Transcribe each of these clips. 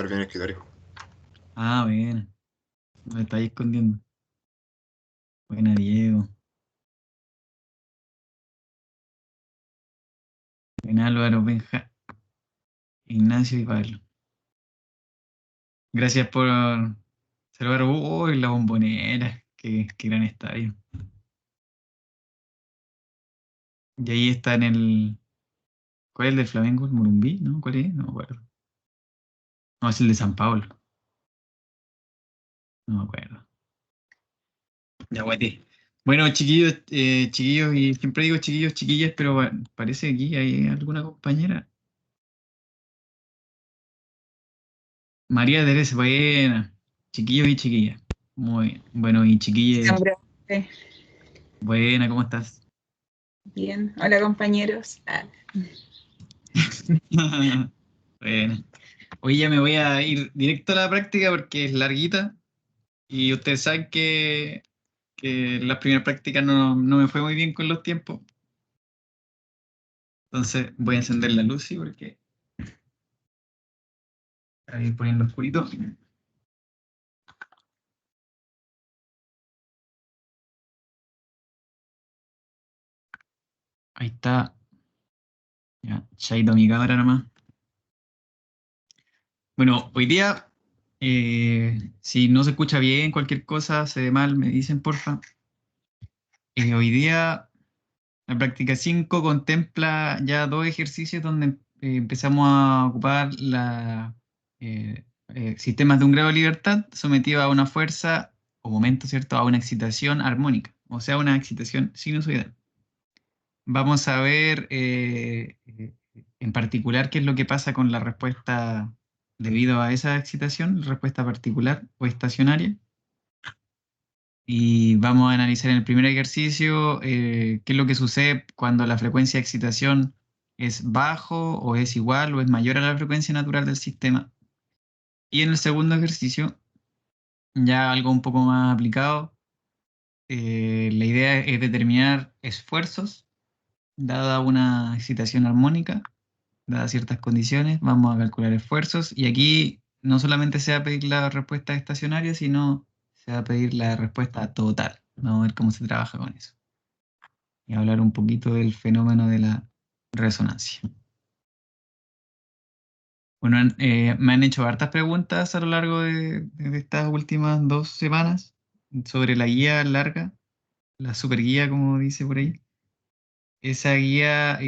perdí en el escritorio. Ah, bien. Me estáis escondiendo. Buena, Diego. Buena, Álvaro, Benja, Ignacio y Pablo. Gracias por saludar. Uy, la Bombonera. Qué gran estadio. Y ahí está en el. ¿Cuál es el del Flamengo? ¿El Morumbí? ¿No? ¿Cuál es? No me acuerdo. No, es el de San Pablo. No me acuerdo. Ya, guate. Bueno, chiquillos, chiquillos, y siempre digo chiquillos, chiquillas, pero parece que aquí hay alguna compañera. María Teresa, buena. Chiquillos y chiquillas. Muy bien. Bueno, y chiquillas, Siempre. buena, ¿cómo estás? Bien. Hola, compañeros. Bueno, hoy ya me voy a ir directo a la práctica porque es larguita y ustedes saben que las primeras prácticas no me fue muy bien con los tiempos. Entonces voy a encender la luz, sí, porque voy a ir poniendo oscurito. Ahí está. Ya, ya ha ido mi cámara nomás. Bueno, hoy día, si no se escucha bien, cualquier cosa, se ve mal, me dicen, porfa. Hoy día, la práctica 5 contempla ya dos ejercicios donde empezamos a ocupar sistemas de un grado de libertad sometido a una fuerza o momento, ¿cierto? A una excitación armónica, o sea, una excitación sinusoidal. Vamos a ver en particular qué es lo que pasa con la respuesta debido a esa excitación, respuesta particular o estacionaria. Y vamos a analizar en el primer ejercicio qué es lo que sucede cuando la frecuencia de excitación es bajo o es igual o es mayor a la frecuencia natural del sistema. Y en el segundo ejercicio, ya algo un poco más aplicado, la idea es determinar esfuerzos dada una excitación armónica, dadas ciertas condiciones, vamos a calcular esfuerzos y aquí no solamente se va a pedir la respuesta estacionaria, sino se va a pedir la respuesta total. Vamos a ver cómo se trabaja con eso y hablar un poquito del fenómeno de la resonancia. Bueno, me han hecho hartas preguntas a lo largo de estas últimas 2 semanas sobre la guía larga, la super guía, como dice por ahí. Esa guía,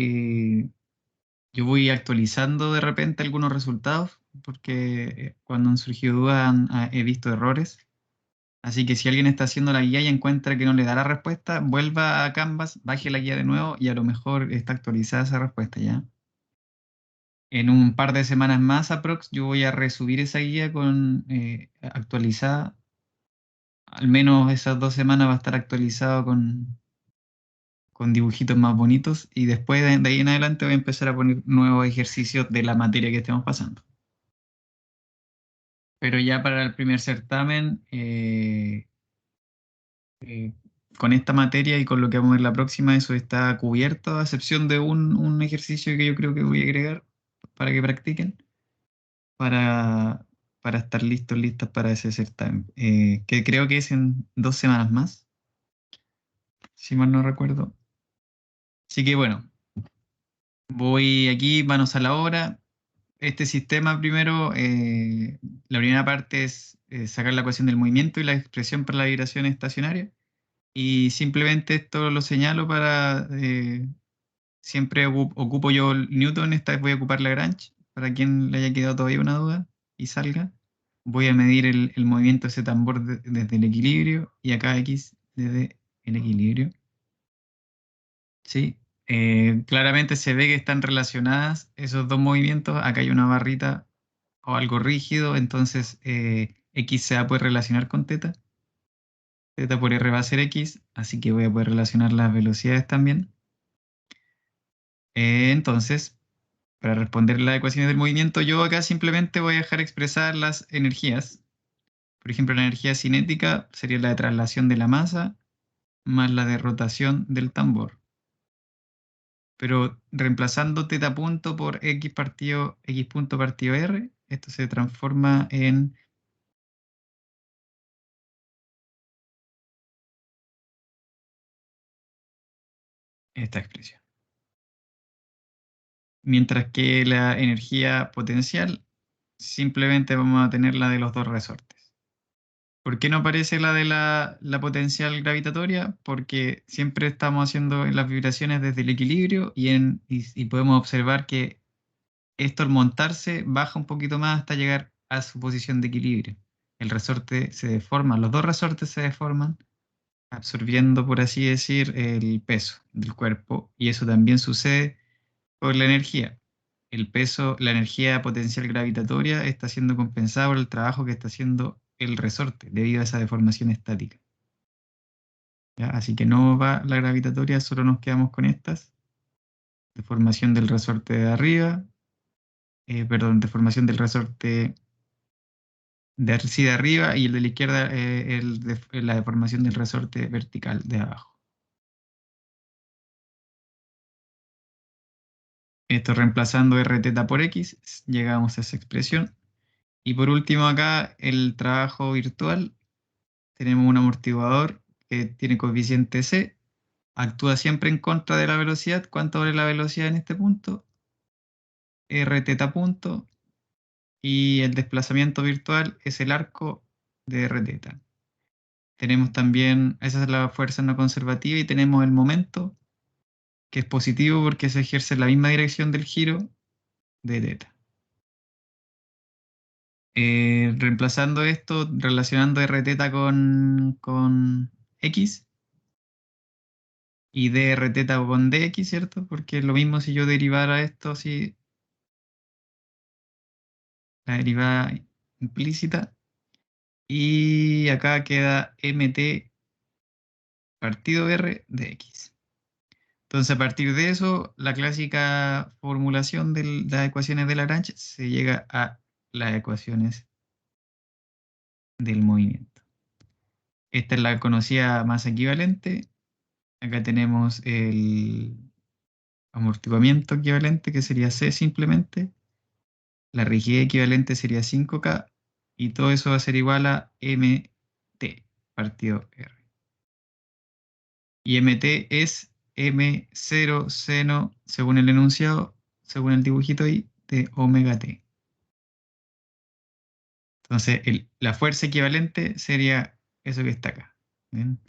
yo voy actualizando de repente algunos resultados, porque cuando han surgido dudas he visto errores. Así que si alguien está haciendo la guía y encuentra que no le da la respuesta, vuelva a Canvas, baje la guía de nuevo y a lo mejor está actualizada esa respuesta ya. En un par de semanas más, aprox, yo voy a resubir esa guía con actualizada. Al menos esas 2 semanas va a estar actualizado con dibujitos más bonitos y después de ahí en adelante voy a empezar a poner nuevos ejercicios de la materia que estemos pasando. Pero ya para el primer certamen, eh, con esta materia y con lo que vamos a ver la próxima, eso está cubierto, a excepción de un ejercicio que yo creo que voy a agregar para que practiquen, para, para estar listos para ese certamen, que creo que es en 2 semanas más, si mal no recuerdo. Así que bueno, voy aquí, manos a la obra. Este sistema primero, la primera parte es sacar la ecuación del movimiento y la expresión para la vibración estacionaria. Y simplemente esto lo señalo para, siempre ocupo yo Newton, esta vez voy a ocupar Lagrange, para quien le haya quedado todavía una duda y salga. Voy a medir el movimiento de ese tambor desde el equilibrio y acá X desde el equilibrio. ¿Sí? Claramente se ve que están relacionadas esos dos movimientos. Acá hay una barrita o algo rígido, entonces X se va a poder relacionar con teta. Teta por R va a ser X, así que voy a poder relacionar las velocidades también. Entonces, para responder las ecuaciones del movimiento, yo acá simplemente voy a dejar expresar las energías. Por ejemplo, la energía cinética sería la de traslación de la masa más la de rotación del tambor. Pero reemplazando teta punto por x punto partido r, esto se transforma en esta expresión. Mientras que la energía potencial simplemente vamos a tener la de los dos resortes. ¿Por qué no aparece la de la potencial gravitatoria? Porque siempre estamos haciendo las vibraciones desde el equilibrio y podemos observar que esto al montarse baja un poquito más hasta llegar a su posición de equilibrio. El resorte se deforma, los dos resortes se deforman, absorbiendo, por así decir, el peso del cuerpo, y eso también sucede con la energía. El peso, la energía potencial gravitatoria está siendo compensada por el trabajo que está haciendo el resorte debido a esa deformación estática. ¿Ya? Así que no va la gravitatoria, solo nos quedamos con estas. Deformación del resorte de arriba, perdón, deformación del resorte sí, de arriba, y el de la izquierda, la deformación del resorte vertical de abajo. Esto reemplazando Rθ por X, llegamos a esa expresión. Y por último acá, el trabajo virtual. Tenemos un amortiguador que tiene coeficiente C, actúa siempre en contra de la velocidad. ¿Cuánto vale la velocidad en este punto? Rθ punto, y el desplazamiento virtual es el arco de Rθ. Tenemos también, esa es la fuerza no conservativa, y tenemos el momento, que es positivo porque se ejerce en la misma dirección del giro de θ. Reemplazando esto, relacionando Rθ con X, y dRθ con dx, ¿cierto? Porque es lo mismo si yo derivara esto, así, la derivada implícita. Y acá queda mt partido r de x. Entonces, a partir de eso, la clásica formulación de las ecuaciones de Lagrange se llega a las ecuaciones del movimiento. Esta es la conocida masa equivalente. Acá tenemos el amortiguamiento equivalente, que sería C simplemente. La rigidez equivalente sería 5K, y todo eso va a ser igual a mt partido R. Y mt es m0 seno, según el enunciado, según el dibujito ahí, de omega t. Entonces, la fuerza equivalente sería eso que está acá. ¿Ven?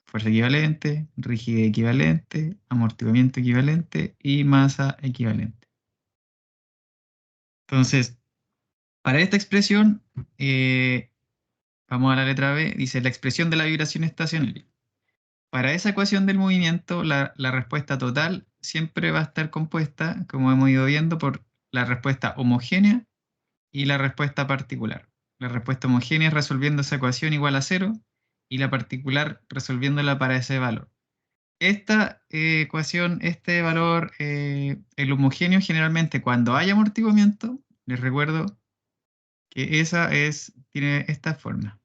Fuerza equivalente, rigidez equivalente, amortiguamiento equivalente y masa equivalente. Entonces, para esta expresión, vamos a la letra B, dice la expresión de la vibración estacionaria. Para esa ecuación del movimiento, la respuesta total siempre va a estar compuesta, como hemos ido viendo, por la respuesta homogénea y la respuesta particular. La respuesta homogénea es resolviendo esa ecuación igual a cero, y la particular resolviéndola para ese valor. Esta ecuación, este valor, el homogéneo, generalmente cuando hay amortiguamiento, les recuerdo que tiene esta forma.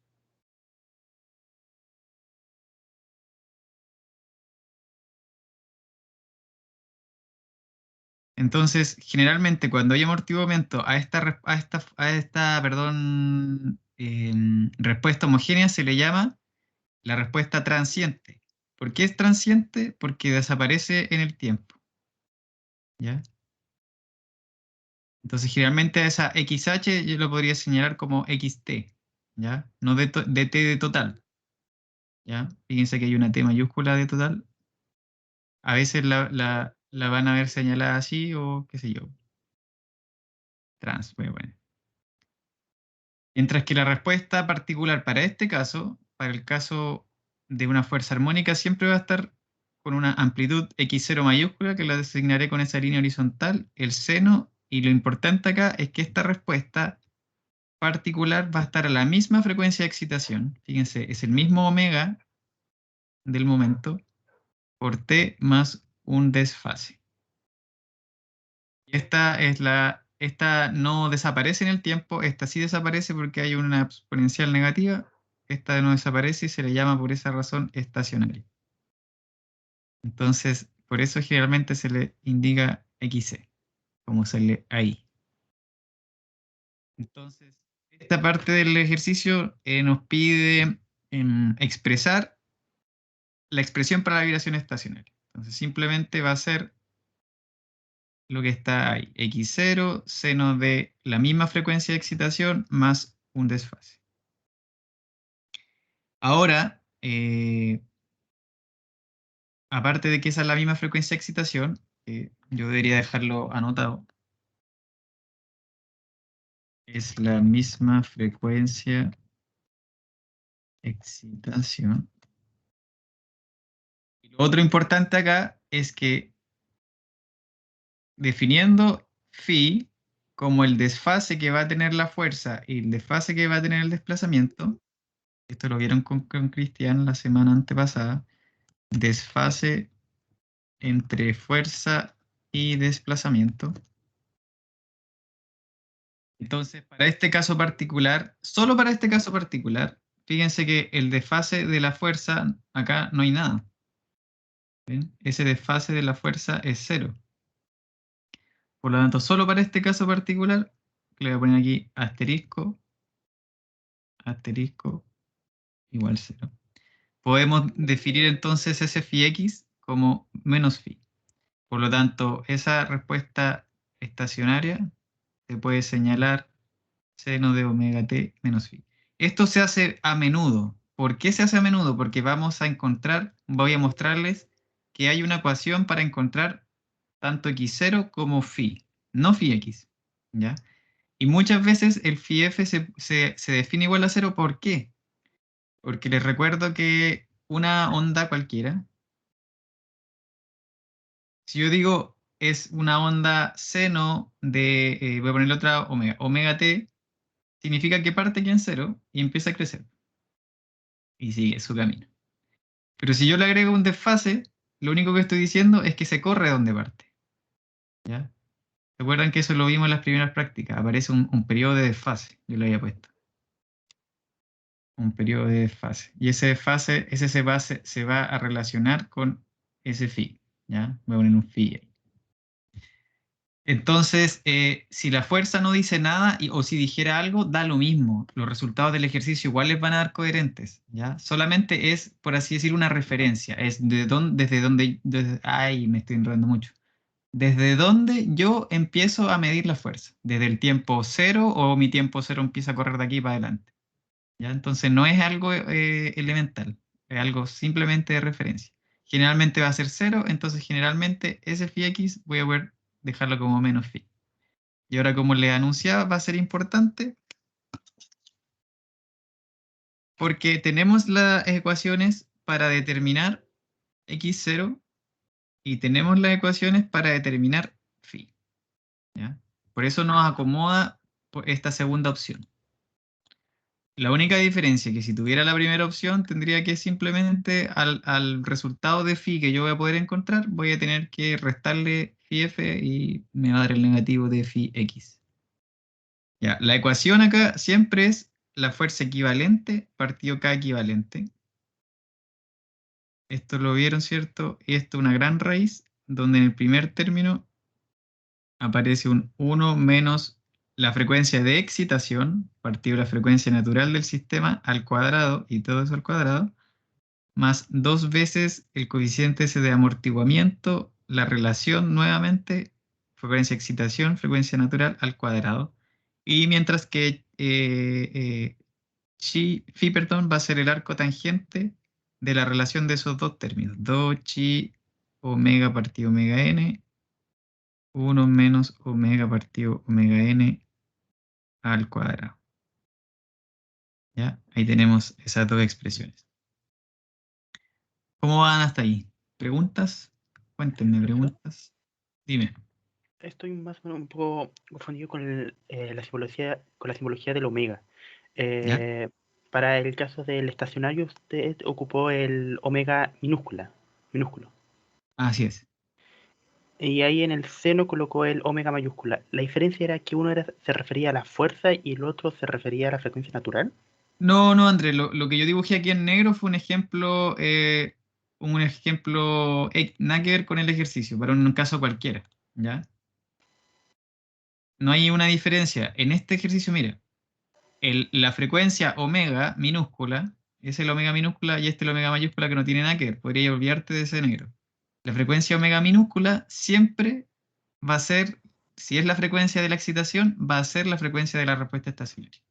Entonces, generalmente cuando hay amortiguamiento perdón, respuesta homogénea, se le llama la respuesta transiente. ¿Por qué es transiente? Porque desaparece en el tiempo. ¿Ya? Entonces, generalmente esa XH yo lo podría señalar como XT, ¿ya? No de T de total, ¿ya? Fíjense que hay una T mayúscula de total. A veces la van a ver señalada así, o qué sé yo, trans, bueno. Mientras que la respuesta particular para este caso, para el caso de una fuerza armónica, siempre va a estar con una amplitud x0 mayúscula, que la designaré con esa línea horizontal, el seno, y lo importante acá es que esta respuesta particular va a estar a la misma frecuencia de excitación. Fíjense, es el mismo omega del momento por t más un desfase. Esta no desaparece en el tiempo, esta sí desaparece porque hay una exponencial negativa. Esta no desaparece y se le llama por esa razón estacionaria. Entonces, por eso generalmente se le indica XC, como sale ahí. Entonces, esta parte del ejercicio nos pide expresar la expresión para la vibración estacionaria. Entonces, simplemente va a ser lo que está ahí, x0, seno de la misma frecuencia de excitación más un desfase. Ahora, aparte de que esa es la misma frecuencia de excitación, yo debería dejarlo anotado, es la misma frecuencia de excitación. Y lo otro importante acá es que definiendo phi como el desfase que va a tener la fuerza y el desfase que va a tener el desplazamiento, esto lo vieron con Cristian la semana antepasada, desfase entre fuerza y desplazamiento. Entonces, para este caso particular, solo para este caso particular, fíjense que el desfase de la fuerza, acá no hay nada. ¿Ven? Ese desfase de la fuerza es cero. Por lo tanto, solo para este caso particular, le voy a poner aquí asterisco, asterisco, igual cero. Podemos definir entonces ese phi x como menos phi. Por lo tanto, esa respuesta estacionaria se puede señalar seno de omega t menos phi. Esto se hace a menudo. ¿Por qué se hace a menudo? Porque vamos a encontrar, voy a mostrarles que hay una ecuación para encontrar tanto x0 como phi, no phi x, ¿ya? Y muchas veces el phi f se define igual a cero. ¿Por qué? Porque les recuerdo que una onda cualquiera, si yo digo es una onda seno de, voy a ponerle otra omega, omega t, significa que parte aquí en cero y empieza a crecer y sigue su camino. Pero si yo le agrego un desfase, lo único que estoy diciendo es que se corre donde parte, ¿ya? Recuerdan que eso lo vimos en las primeras prácticas, aparece un periodo de desfase, yo lo había puesto. Un periodo de desfase. Y ese desfase, se va a relacionar con ese phi, ¿ya? Voy a poner un phi ahí. Entonces, si la fuerza no dice nada o si dijera algo, da lo mismo. Los resultados del ejercicio igual les van a dar coherentes, ¿ya? Solamente es, por así decir, una referencia. Es desde donde, ay, me estoy enredando mucho. Desde dónde yo empiezo a medir la fuerza. Desde el tiempo cero o mi tiempo cero empieza a correr de aquí para adelante. ¿Ya? Entonces no es algo elemental, es algo simplemente de referencia. Generalmente va a ser cero, entonces generalmente ese phi x voy a poder dejarlo como menos phi. Y ahora, como le anunciaba, va a ser importante porque tenemos las ecuaciones para determinar x0 y tenemos las ecuaciones para determinar phi, ¿ya? Por eso nos acomoda esta segunda opción. La única diferencia es que si tuviera la primera opción, tendría que simplemente al resultado de phi que yo voy a poder encontrar, voy a tener que restarle phi f y me va a dar el negativo de phi x. Ya, la ecuación acá siempre es la fuerza equivalente partido K equivalente. Esto lo vieron, ¿cierto? Y esto es una gran raíz, donde en el primer término aparece un 1 menos la frecuencia de excitación, partido la frecuencia natural del sistema al cuadrado, y todo eso al cuadrado, más 2 veces el coeficiente ese de amortiguamiento, la relación nuevamente, frecuencia de excitación, frecuencia natural al cuadrado. Y mientras que phi, perdón, va a ser el arco tangente de la relación de esos dos términos. 2 chi omega partido omega n, 1 menos omega partido omega n al cuadrado. ¿Ya? Ahí tenemos esas dos expresiones. ¿Cómo van hasta ahí? ¿Preguntas? Cuéntenme preguntas. Dime. Estoy más o menos un poco confundido con la simbología del omega. ¿Ya? Para el caso del estacionario, usted ocupó el omega minúsculo. Así es. Y ahí en el seno colocó el omega mayúscula. La diferencia era que se refería a la fuerza y el otro se refería a la frecuencia natural. No, no, Andrés, lo que yo dibujé aquí en negro fue un ejemplo nada que ver con el ejercicio, para un caso cualquiera, ¿ya? no hay una diferencia. En este ejercicio, mira, la frecuencia omega minúscula es el omega minúscula y el omega mayúscula que no tiene nada que ver. Podría olvidarte de ese negro. La frecuencia omega minúscula siempre va a ser, si es la frecuencia de la excitación, va a ser la frecuencia de la respuesta estacionaria.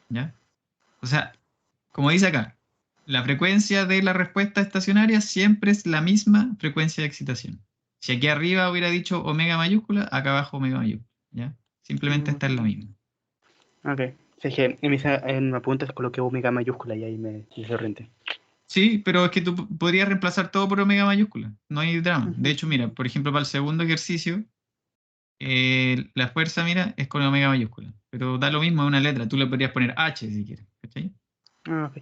¿Ya? O sea, como dice acá, la frecuencia de la respuesta estacionaria siempre es la misma frecuencia de excitación. Si aquí arriba hubiera dicho omega mayúscula, acá abajo omega mayúscula. ¿Ya? Simplemente esta es la misma. Ok. Sí, es que en una pregunta coloqué omega mayúscula y ahí me desorienté. Sí, pero es que tú podrías reemplazar todo por omega mayúscula. No hay drama. De hecho, mira, por ejemplo, para el segundo ejercicio, la fuerza, mira, es con omega mayúscula. Pero da lo mismo, es una letra. Tú le podrías poner H si quieres. ¿Cachai? Ok.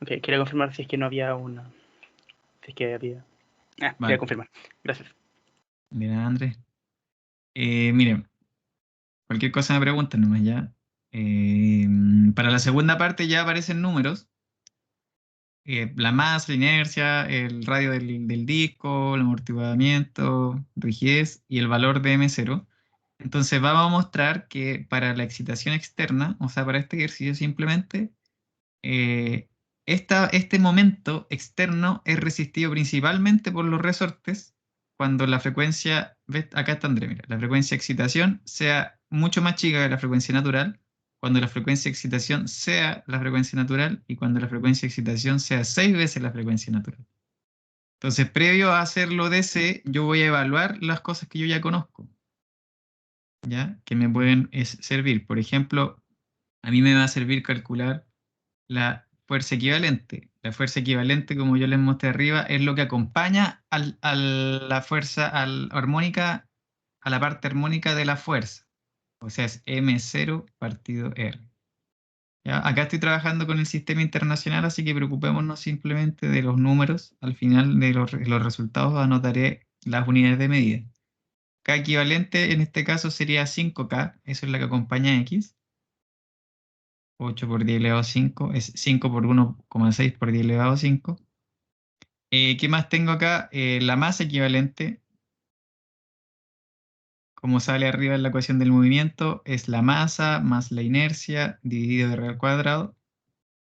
Ok, quería confirmar si es que no había una. Si es que había. Quería Vale. confirmar. Gracias. Mira, Andrés. Miren, cualquier cosa me preguntan nomás ya. Para la segunda parte ya aparecen números. La masa, la inercia, el radio del disco, el amortiguamiento, rigidez y el valor de M0. Entonces vamos a mostrar que para la excitación externa, o sea, para este ejercicio simplemente, eh, este momento externo es resistido principalmente por los resortes cuando la frecuencia, ¿ves? Acá está André, mira, la frecuencia de excitación sea mucho más chica que la frecuencia natural, cuando la frecuencia de excitación sea la frecuencia natural y cuando la frecuencia de excitación sea 6 veces la frecuencia natural. Entonces, previo a hacerlo DC, yo voy a evaluar las cosas que yo ya conozco, ¿ya? Que me pueden servir. Por ejemplo, a mí me va a servir calcular la fuerza equivalente. La fuerza equivalente, como yo les mostré arriba, es lo que acompaña a la fuerza armónica, a la parte armónica de la fuerza. O sea, es M0 partido R. ¿Ya? Acá estoy trabajando con el sistema internacional, así que preocupémonos simplemente de los números. Al final de los resultados anotaré las unidades de medida. K equivalente en este caso sería 5K, eso es la que acompaña a X. 8 por 10 elevado a 5 es 5 por 1,6 por 10 elevado a 5. ¿Qué más tengo acá? La masa equivalente, como sale arriba en la ecuación del movimiento, es la masa más la inercia dividido de r al cuadrado,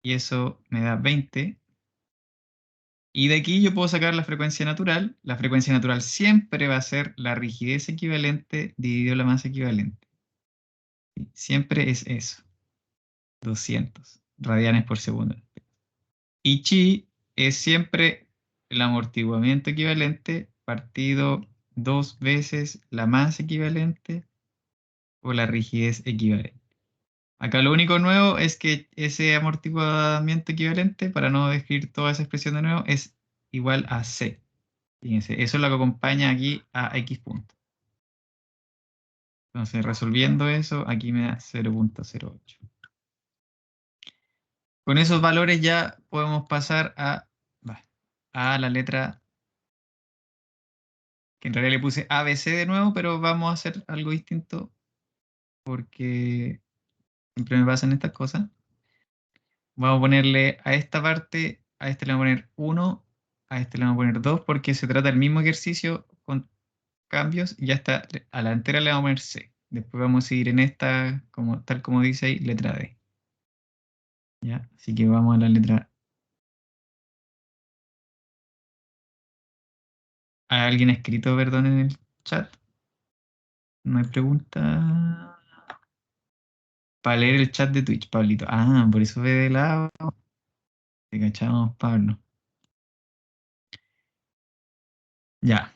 y eso me da 20. Y de aquí yo puedo sacar la frecuencia natural. La frecuencia natural siempre va a ser la rigidez equivalente dividido la masa equivalente. Siempre es eso, 200 radianes por segundo. Y chi es siempre el amortiguamiento equivalente partido 2 veces la masa equivalente o la rigidez equivalente. Acá lo único nuevo es que ese amortiguamiento equivalente, para no escribir toda esa expresión de nuevo, es igual a C. Fíjense, eso es lo que acompaña aquí a X punto. Entonces, resolviendo eso, aquí me da 0,08. Con esos valores ya podemos pasar a la letra, que en realidad le puse ABC de nuevo, pero vamos a hacer algo distinto porque siempre me pasan estas cosas. Vamos a ponerle a esta parte, a este le vamos a poner 1, a este le vamos a poner 2, porque se trata del mismo ejercicio con cambios, y ya está, a la entera le vamos a poner C. Después vamos a seguir en esta, tal como dice ahí, letra D. ¿Ya? Así que vamos a la letra. ¿Hay alguien escrito, perdón, en el chat? No hay pregunta. Para leer el chat de Twitch, Pablito. Ah, por eso ve de lado. Te cachamos, Pablo. Ya.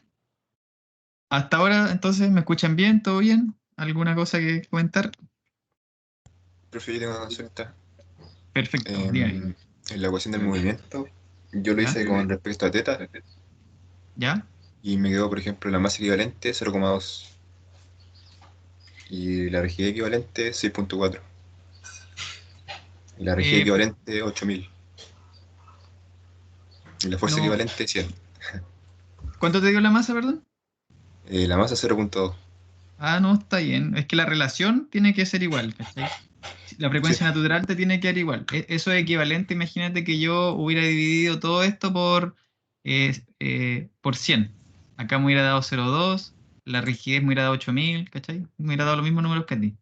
Hasta ahora, entonces, ¿me escuchan bien? ¿Todo bien? ¿Alguna cosa que comentar? Profe, yo tengo una consulta. Perfecto, dígame. En la ecuación del movimiento, yo lo ¿Ya? hice con respecto a teta ¿Ya? y me quedó, por ejemplo, la masa equivalente 0,2 y la rigidez equivalente 6,4 y la rigidez equivalente 8000 y la fuerza No. equivalente 100. ¿Cuánto te dio la masa, perdón? La masa 0,2. Ah, no, está bien. Es que la relación tiene que ser igual, ¿cachai? La frecuencia Sí. natural te tiene que dar igual. Eso es equivalente. Imagínate que yo hubiera dividido todo esto por 100. Acá me hubiera dado 0,2 la rigidez me hubiera dado 8000, ¿cachai? Me hubiera dado los mismos números que a ti.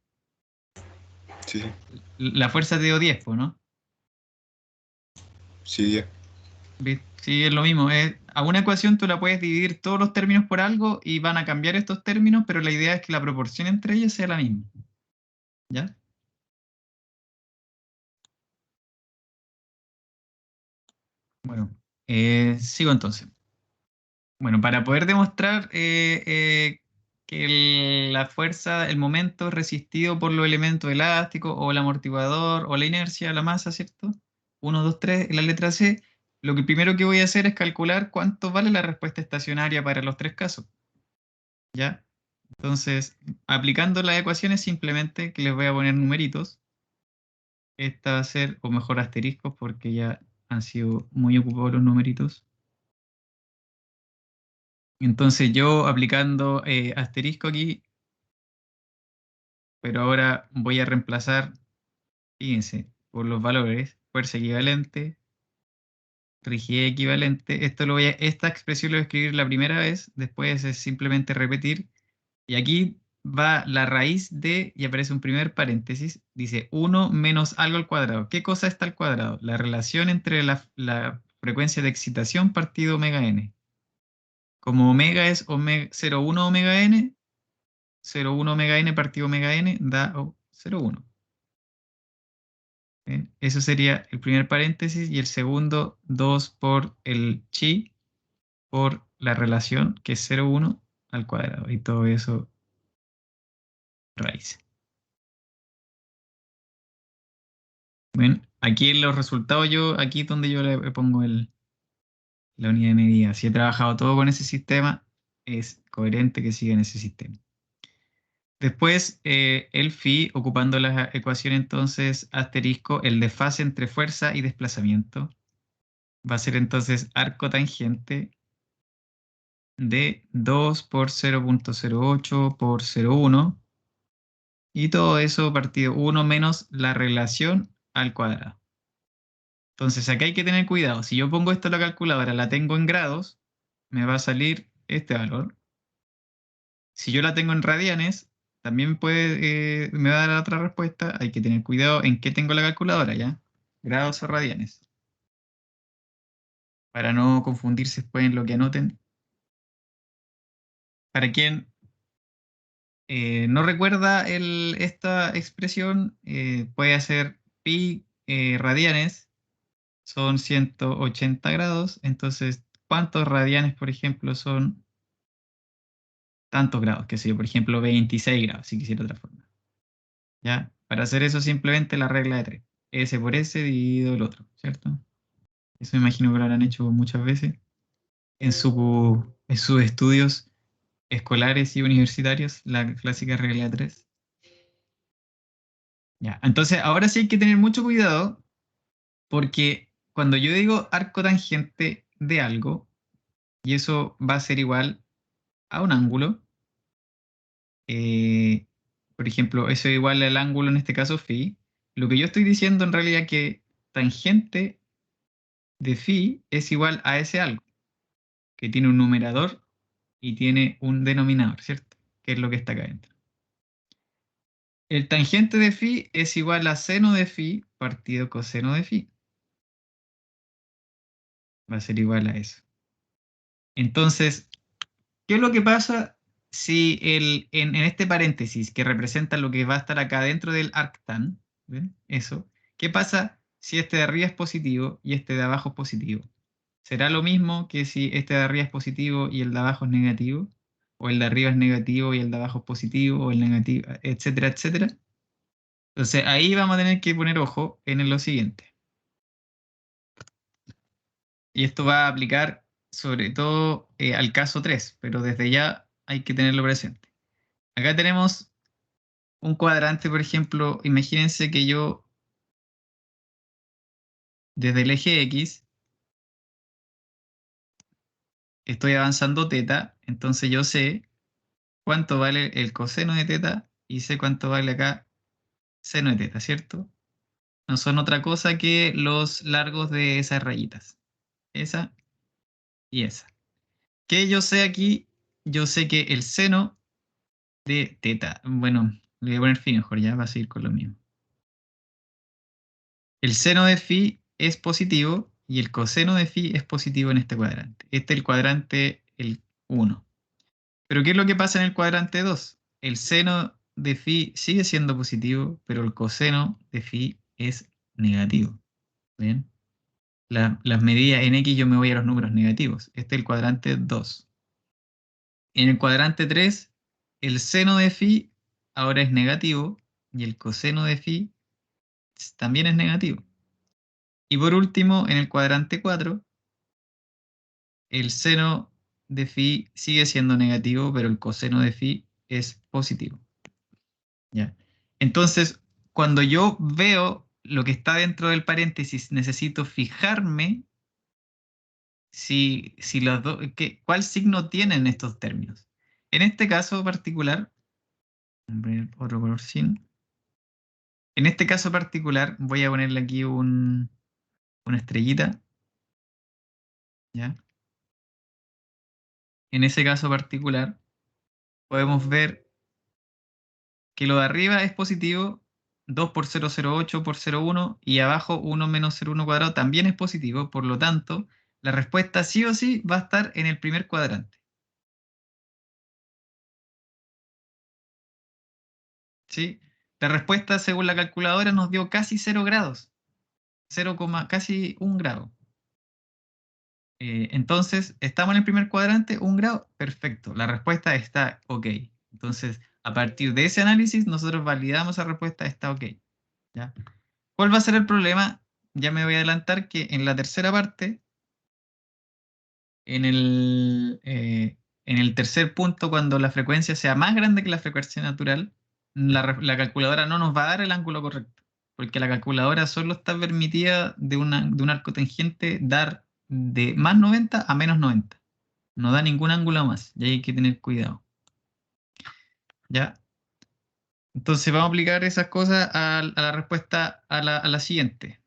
Sí, sí. La fuerza te dio 10, pues, ¿no? Sí, 10. Sí, es lo mismo. A una ecuación tú la puedes dividir todos los términos por algo y van a cambiar estos términos, pero la idea es que la proporción entre ellos sea la misma. ¿Ya? Bueno, sigo entonces. Bueno, para poder demostrar que la fuerza, el momento es resistido por los elementos elásticos o el amortiguador o la inercia, la masa, ¿cierto? 1, 2, 3, en la letra C, lo que primero que voy a hacer es calcular cuánto vale la respuesta estacionaria para los tres casos. ¿Ya? Entonces, aplicando las ecuaciones simplemente, que les voy a poner numeritos, esta va a ser, o mejor asteriscos, porque ya han sido muy ocupados los numeritos. Entonces yo aplicando asterisco aquí, pero ahora voy a reemplazar, fíjense, por los valores, fuerza equivalente, rigidez equivalente. Esta expresión lo voy a escribir la primera vez, después es simplemente repetir. Y aquí va la raíz de, y aparece un primer paréntesis, dice 1 menos algo al cuadrado. ¿Qué cosa está al cuadrado? La relación entre la frecuencia de excitación partido omega n. Como omega es 0,1 omega n, 0,1 omega n partido omega n da 0,1. ¿Bien? Eso sería el primer paréntesis y el segundo 2 por el chi por la relación que es 0,1 al cuadrado y todo eso raíz. Bien, aquí en los resultados aquí es donde yo le pongo la unidad de medida. Si he trabajado todo con ese sistema, es coherente que siga en ese sistema. Después, el phi, ocupando la ecuación entonces asterisco, el desfase entre fuerza y desplazamiento, va a ser entonces arco tangente de 2 por 0,08 por 0,1 y todo eso partido 1 menos la relación al cuadrado. Entonces acá hay que tener cuidado. Si yo pongo esto en la calculadora, la tengo en grados, me va a salir este valor. Si yo la tengo en radianes, también me va a dar otra respuesta. Hay que tener cuidado en qué tengo la calculadora, ¿ya? Grados o radianes. Para no confundirse después en lo que anoten. Para quien no recuerda esta expresión, puede hacer pi radianes, son 180 grados. Entonces, ¿cuántos radianes, por ejemplo, son tantos grados? Que sé yo, por ejemplo, 26 grados, si quisiera otra forma. ¿Ya? Para hacer eso simplemente la regla de 3. S por S dividido el otro, ¿cierto? Eso me imagino que lo habrán hecho muchas veces en sus estudios escolares y universitarios, la clásica regla de 3. Ya, entonces ahora sí hay que tener mucho cuidado porque cuando yo digo arco tangente de algo, y eso va a ser igual a un ángulo, eh, por ejemplo, eso es igual al ángulo en este caso phi, lo que yo estoy diciendo en realidad es que tangente de phi es igual a ese algo, que tiene un numerador y tiene un denominador, ¿cierto? Que es lo que está acá adentro. El tangente de phi es igual a seno de phi partido coseno de phi. Va a ser igual a eso. Entonces, ¿qué es lo que pasa si en este paréntesis que representa lo que va a estar acá dentro del arctan, ¿ven? Eso, ¿qué pasa si este de arriba es positivo y este de abajo es positivo? ¿Será lo mismo que si este de arriba es positivo y el de abajo es negativo? ¿O el de arriba es negativo y el de abajo es positivo? ¿O el negativo, etcétera, etcétera? Entonces ahí vamos a tener que poner ojo en lo siguiente. Y esto va a aplicar sobre todo al caso 3, pero desde ya hay que tenerlo presente. Acá tenemos un cuadrante, por ejemplo, imagínense que yo desde el eje X estoy avanzando teta, entonces yo sé cuánto vale el coseno de teta y sé cuánto vale acá seno de teta, ¿cierto? No son otra cosa que los largos de esas rayitas. Esa y esa. ¿Qué yo sé aquí yo sé que el seno de teta, bueno, le voy a poner phi mejor, ya va a seguir con lo mismo. El seno de phi es positivo y el coseno de phi es positivo en este cuadrante. Este es el cuadrante el 1. Pero ¿qué es lo que pasa en el cuadrante 2? El seno de phi sigue siendo positivo, pero el coseno de phi es negativo. ¿Bien? Las medidas en X yo me voy a los números negativos. Este es el cuadrante 2. En el cuadrante 3, el seno de phi ahora es negativo y el coseno de phi también es negativo. Y por último, en el cuadrante 4, el seno de phi sigue siendo negativo, pero el coseno de phi es positivo. ¿Ya? Entonces, cuando yo veo lo que está dentro del paréntesis, necesito fijarme si los dos, ¿cuál signo tienen estos términos? En este caso particular, otro color sin. En este caso particular, voy a ponerle aquí una estrellita. ¿Ya? En ese caso particular, podemos ver que lo de arriba es positivo, 2 por 0,08 por 0,1, y abajo 1 menos 0,1 cuadrado también es positivo, por lo tanto, la respuesta sí o sí va a estar en el primer cuadrante. ¿Sí? La respuesta, según la calculadora, nos dio casi 0 grados, 0, casi 1 grado. Entonces, ¿estamos en el primer cuadrante? 1 grado, perfecto. La respuesta está ok. Entonces, a partir de ese análisis, nosotros validamos la respuesta, está ok. ¿Ya? ¿Cuál va a ser el problema? Ya me voy a adelantar que en la tercera parte, en el tercer punto, cuando la frecuencia sea más grande que la frecuencia natural, la calculadora no nos va a dar el ángulo correcto, porque la calculadora solo está permitida de un arco tangente dar de más 90 a menos 90. No da ningún ángulo más, y hay que tener cuidado. ¿Ya? Entonces vamos a aplicar esas cosas a la respuesta a la siguiente.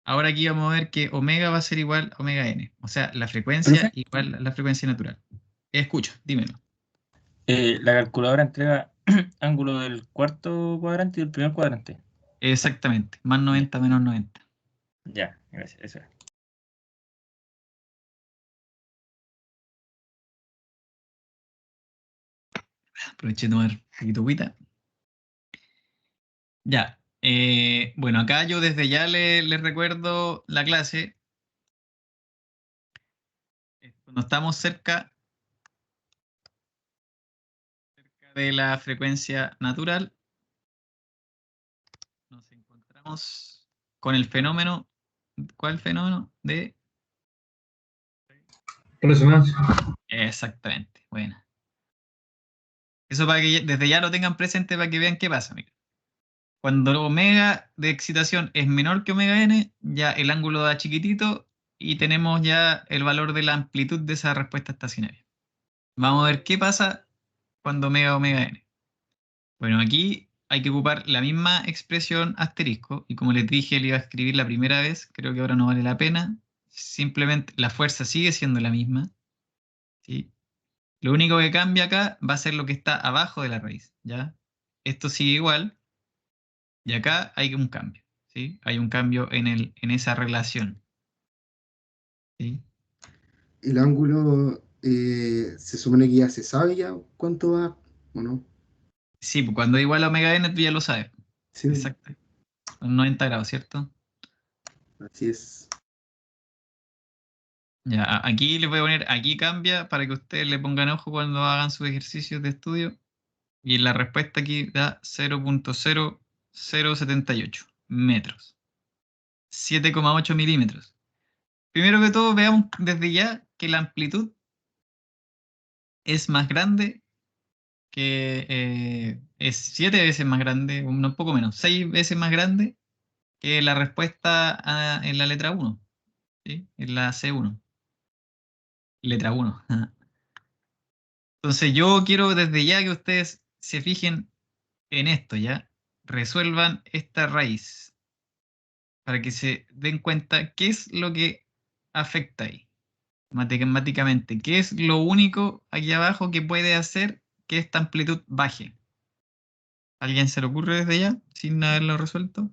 Ahora aquí vamos a ver que omega va a ser igual a omega n. O sea, la frecuencia ¿Profe? igual a la frecuencia natural. Escucho, dímelo. La calculadora entrega ángulo del cuarto cuadrante y del primer cuadrante. Exactamente. Más 90 menos 90. Ya, gracias. Eso era. Aproveché de tomar un poquito de agüita. Ya. Bueno, acá yo desde ya les recuerdo la clase. Cuando estamos cerca de la frecuencia natural, nos encontramos con el fenómeno. ¿Cuál fenómeno? De. Resonancia. Exactamente. Bueno. Eso para que desde ya lo tengan presente para que vean qué pasa. Mira. Cuando omega de excitación es menor que omega n, ya el ángulo da chiquitito y tenemos ya el valor de la amplitud de esa respuesta estacionaria. Vamos a ver qué pasa cuando omega n. Bueno, aquí hay que ocupar la misma expresión asterisco, y como les dije, le iba a escribir la primera vez, creo que ahora no vale la pena. Simplemente la fuerza sigue siendo la misma, ¿sí? Lo único que cambia acá va a ser lo que está abajo de la raíz, ¿ya? Esto sigue igual, y acá hay un cambio, ¿sí? Hay un cambio en esa relación, ¿sí? El ángulo se supone que ya se sabe ya cuánto va, ¿o no? Sí, pues cuando es igual a omega n, tú ya lo sabes. Sí, Exacto. 90 grados, ¿cierto? así es. Ya, aquí les voy a poner, aquí cambia para que ustedes le pongan ojo cuando hagan sus ejercicios de estudio. Y la respuesta aquí da 0.0078 metros. 7,8 milímetros. Primero que todo, veamos desde ya que la amplitud es más grande es 7 veces más grande, un poco menos, 6 veces más grande que la respuesta en la letra 1, ¿sí? En la C1. Letra 1. Entonces yo quiero desde ya que ustedes se fijen en esto, ¿ya? Resuelvan esta raíz para que se den cuenta qué es lo que afecta ahí, matemáticamente, ¿qué es lo único aquí abajo que puede hacer que esta amplitud baje? ¿Alguien se le ocurre desde ya, sin haberlo resuelto?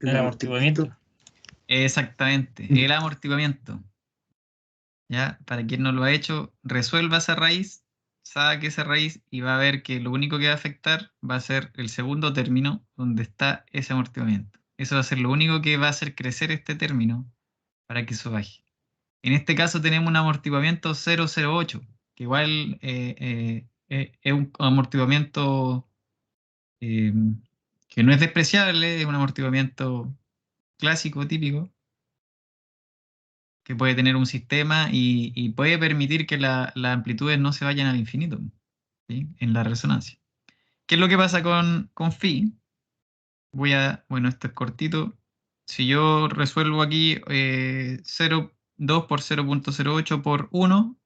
El amortiguamiento. Exactamente, el amortiguamiento. ¿Ya? Para quien no lo ha hecho, resuelva esa raíz, saque esa raíz y va a ver que lo único que va a afectar va a ser el segundo término donde está ese amortiguamiento. Eso va a ser lo único que va a hacer crecer este término para que eso baje. En este caso tenemos un amortiguamiento 0,08, que igual es un amortiguamiento eh, que no es despreciable, es un amortiguamiento clásico, típico, que puede tener un sistema y puede permitir que las amplitudes no se vayan al infinito, ¿sí? En la resonancia. ¿Qué es lo que pasa con phi? Bueno, esto es cortito. Si yo resuelvo aquí 2 por 0,08 por 1,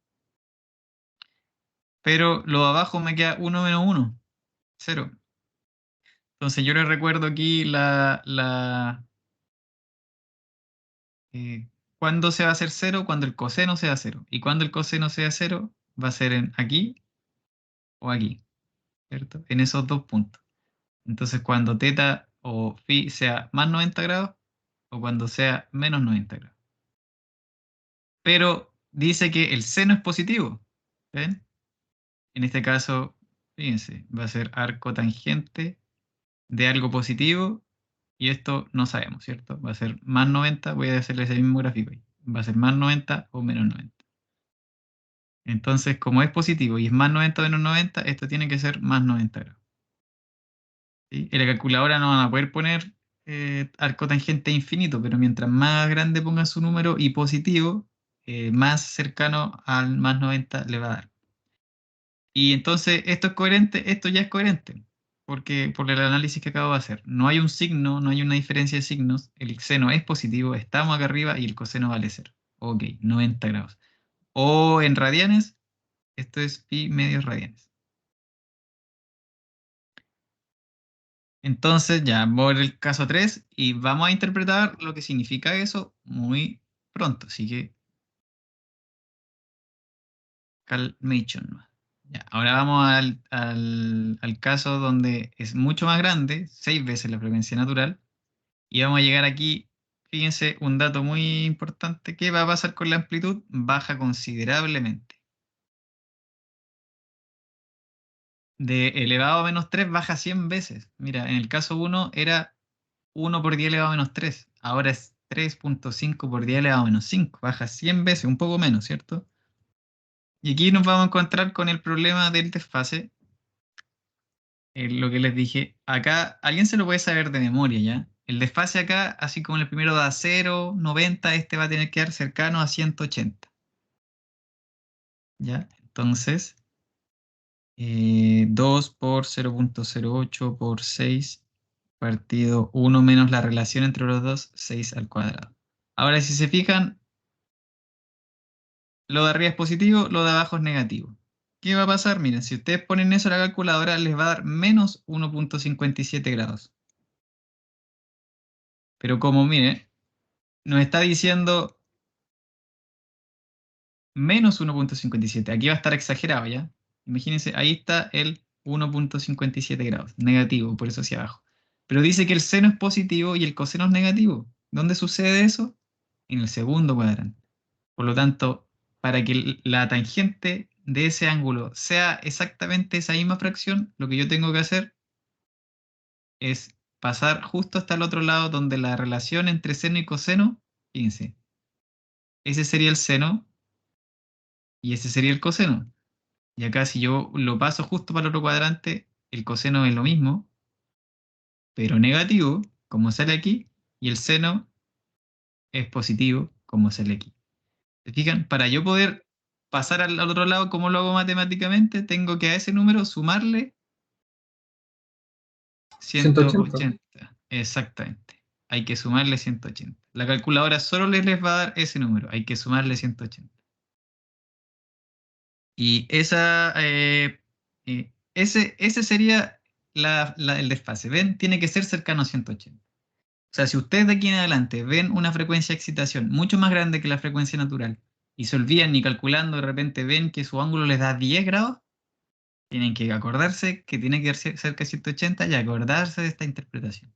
pero lo de abajo me queda 1 menos 1, 0. Entonces yo les recuerdo aquí ¿cuándo se va a hacer 0? Cuando el coseno sea 0. ¿Y cuando el coseno sea 0? Va a ser aquí o aquí, ¿cierto? En esos dos puntos. Entonces cuando teta o phi sea más 90 grados o cuando sea menos 90 grados. Pero dice que el seno es positivo, ¿ven? En este caso, fíjense, va a ser arco tangente de algo positivo y esto no sabemos, ¿cierto? Va a ser más 90, voy a hacerle ese mismo gráfico ahí. Va a ser más 90 o menos 90. Entonces, como es positivo y es más 90 o menos 90, esto tiene que ser más 90 grados. ¿Sí? En la calculadora no van a poder poner arco tangente infinito, pero mientras más grande pongan su número y positivo, más cercano al más 90 le va a dar. Y entonces, ¿esto es coherente? Esto ya es coherente, porque por el análisis que acabo de hacer. No hay un signo, no hay una diferencia de signos, el seno es positivo, estamos acá arriba y el coseno vale 0. Ok, 90 grados. O en radianes, esto es pi medios radianes. Entonces, ya, voy al caso 3 y vamos a interpretar lo que significa eso muy pronto. Así que, calmation. Ya, ahora vamos al caso donde es mucho más grande, 6 veces la frecuencia natural. Y vamos a llegar aquí, fíjense, un dato muy importante. ¿Qué va a pasar con la amplitud? Baja considerablemente. De elevado a menos 3 baja 100 veces. Mira, en el caso 1 era 1 por 10 elevado a menos 3. Ahora es 3,5 por 10 elevado a menos 5. Baja 100 veces, un poco menos, ¿cierto? Y aquí nos vamos a encontrar con el problema del desfase. Lo que les dije. Acá, alguien se lo puede saber de memoria, ¿ya? El desfase acá, así como el primero da 0, 90, este va a tener que dar cercano a 180. ¿Ya? Entonces, 2 por 0,08 por 6 partido 1 menos la relación entre los dos, 6 al cuadrado. Ahora, si se fijan, lo de arriba es positivo, lo de abajo es negativo. ¿Qué va a pasar? Miren, si ustedes ponen eso en la calculadora, les va a dar menos 1,57 grados. Pero como, miren, nos está diciendo menos 1,57. Aquí va a estar exagerado, ¿ya? Imagínense, ahí está el 1,57 grados, negativo, por eso hacia abajo. Pero dice que el seno es positivo y el coseno es negativo. ¿Dónde sucede eso? En el segundo cuadrante. Por lo tanto, para que la tangente de ese ángulo sea exactamente esa misma fracción, lo que yo tengo que hacer es pasar justo hasta el otro lado donde la relación entre seno y coseno, fíjense, ese sería el seno y ese sería el coseno. Y acá si yo lo paso justo para el otro cuadrante, el coseno es lo mismo, pero negativo, como sale aquí, y el seno es positivo, como sale aquí. ¿Se fijan? Para yo poder pasar al otro lado, ¿cómo lo hago matemáticamente? Tengo que a ese número sumarle 180. Exactamente. Hay que sumarle 180. La calculadora solo les va a dar ese número. Hay que sumarle 180. Y ese sería el desfase. ¿Ven? Tiene que ser cercano a 180. O sea, si ustedes de aquí en adelante ven una frecuencia de excitación mucho más grande que la frecuencia natural y se olvidan y calculando de repente ven que su ángulo les da 10 grados, tienen que acordarse que tiene que ser cerca de 180 y acordarse de esta interpretación,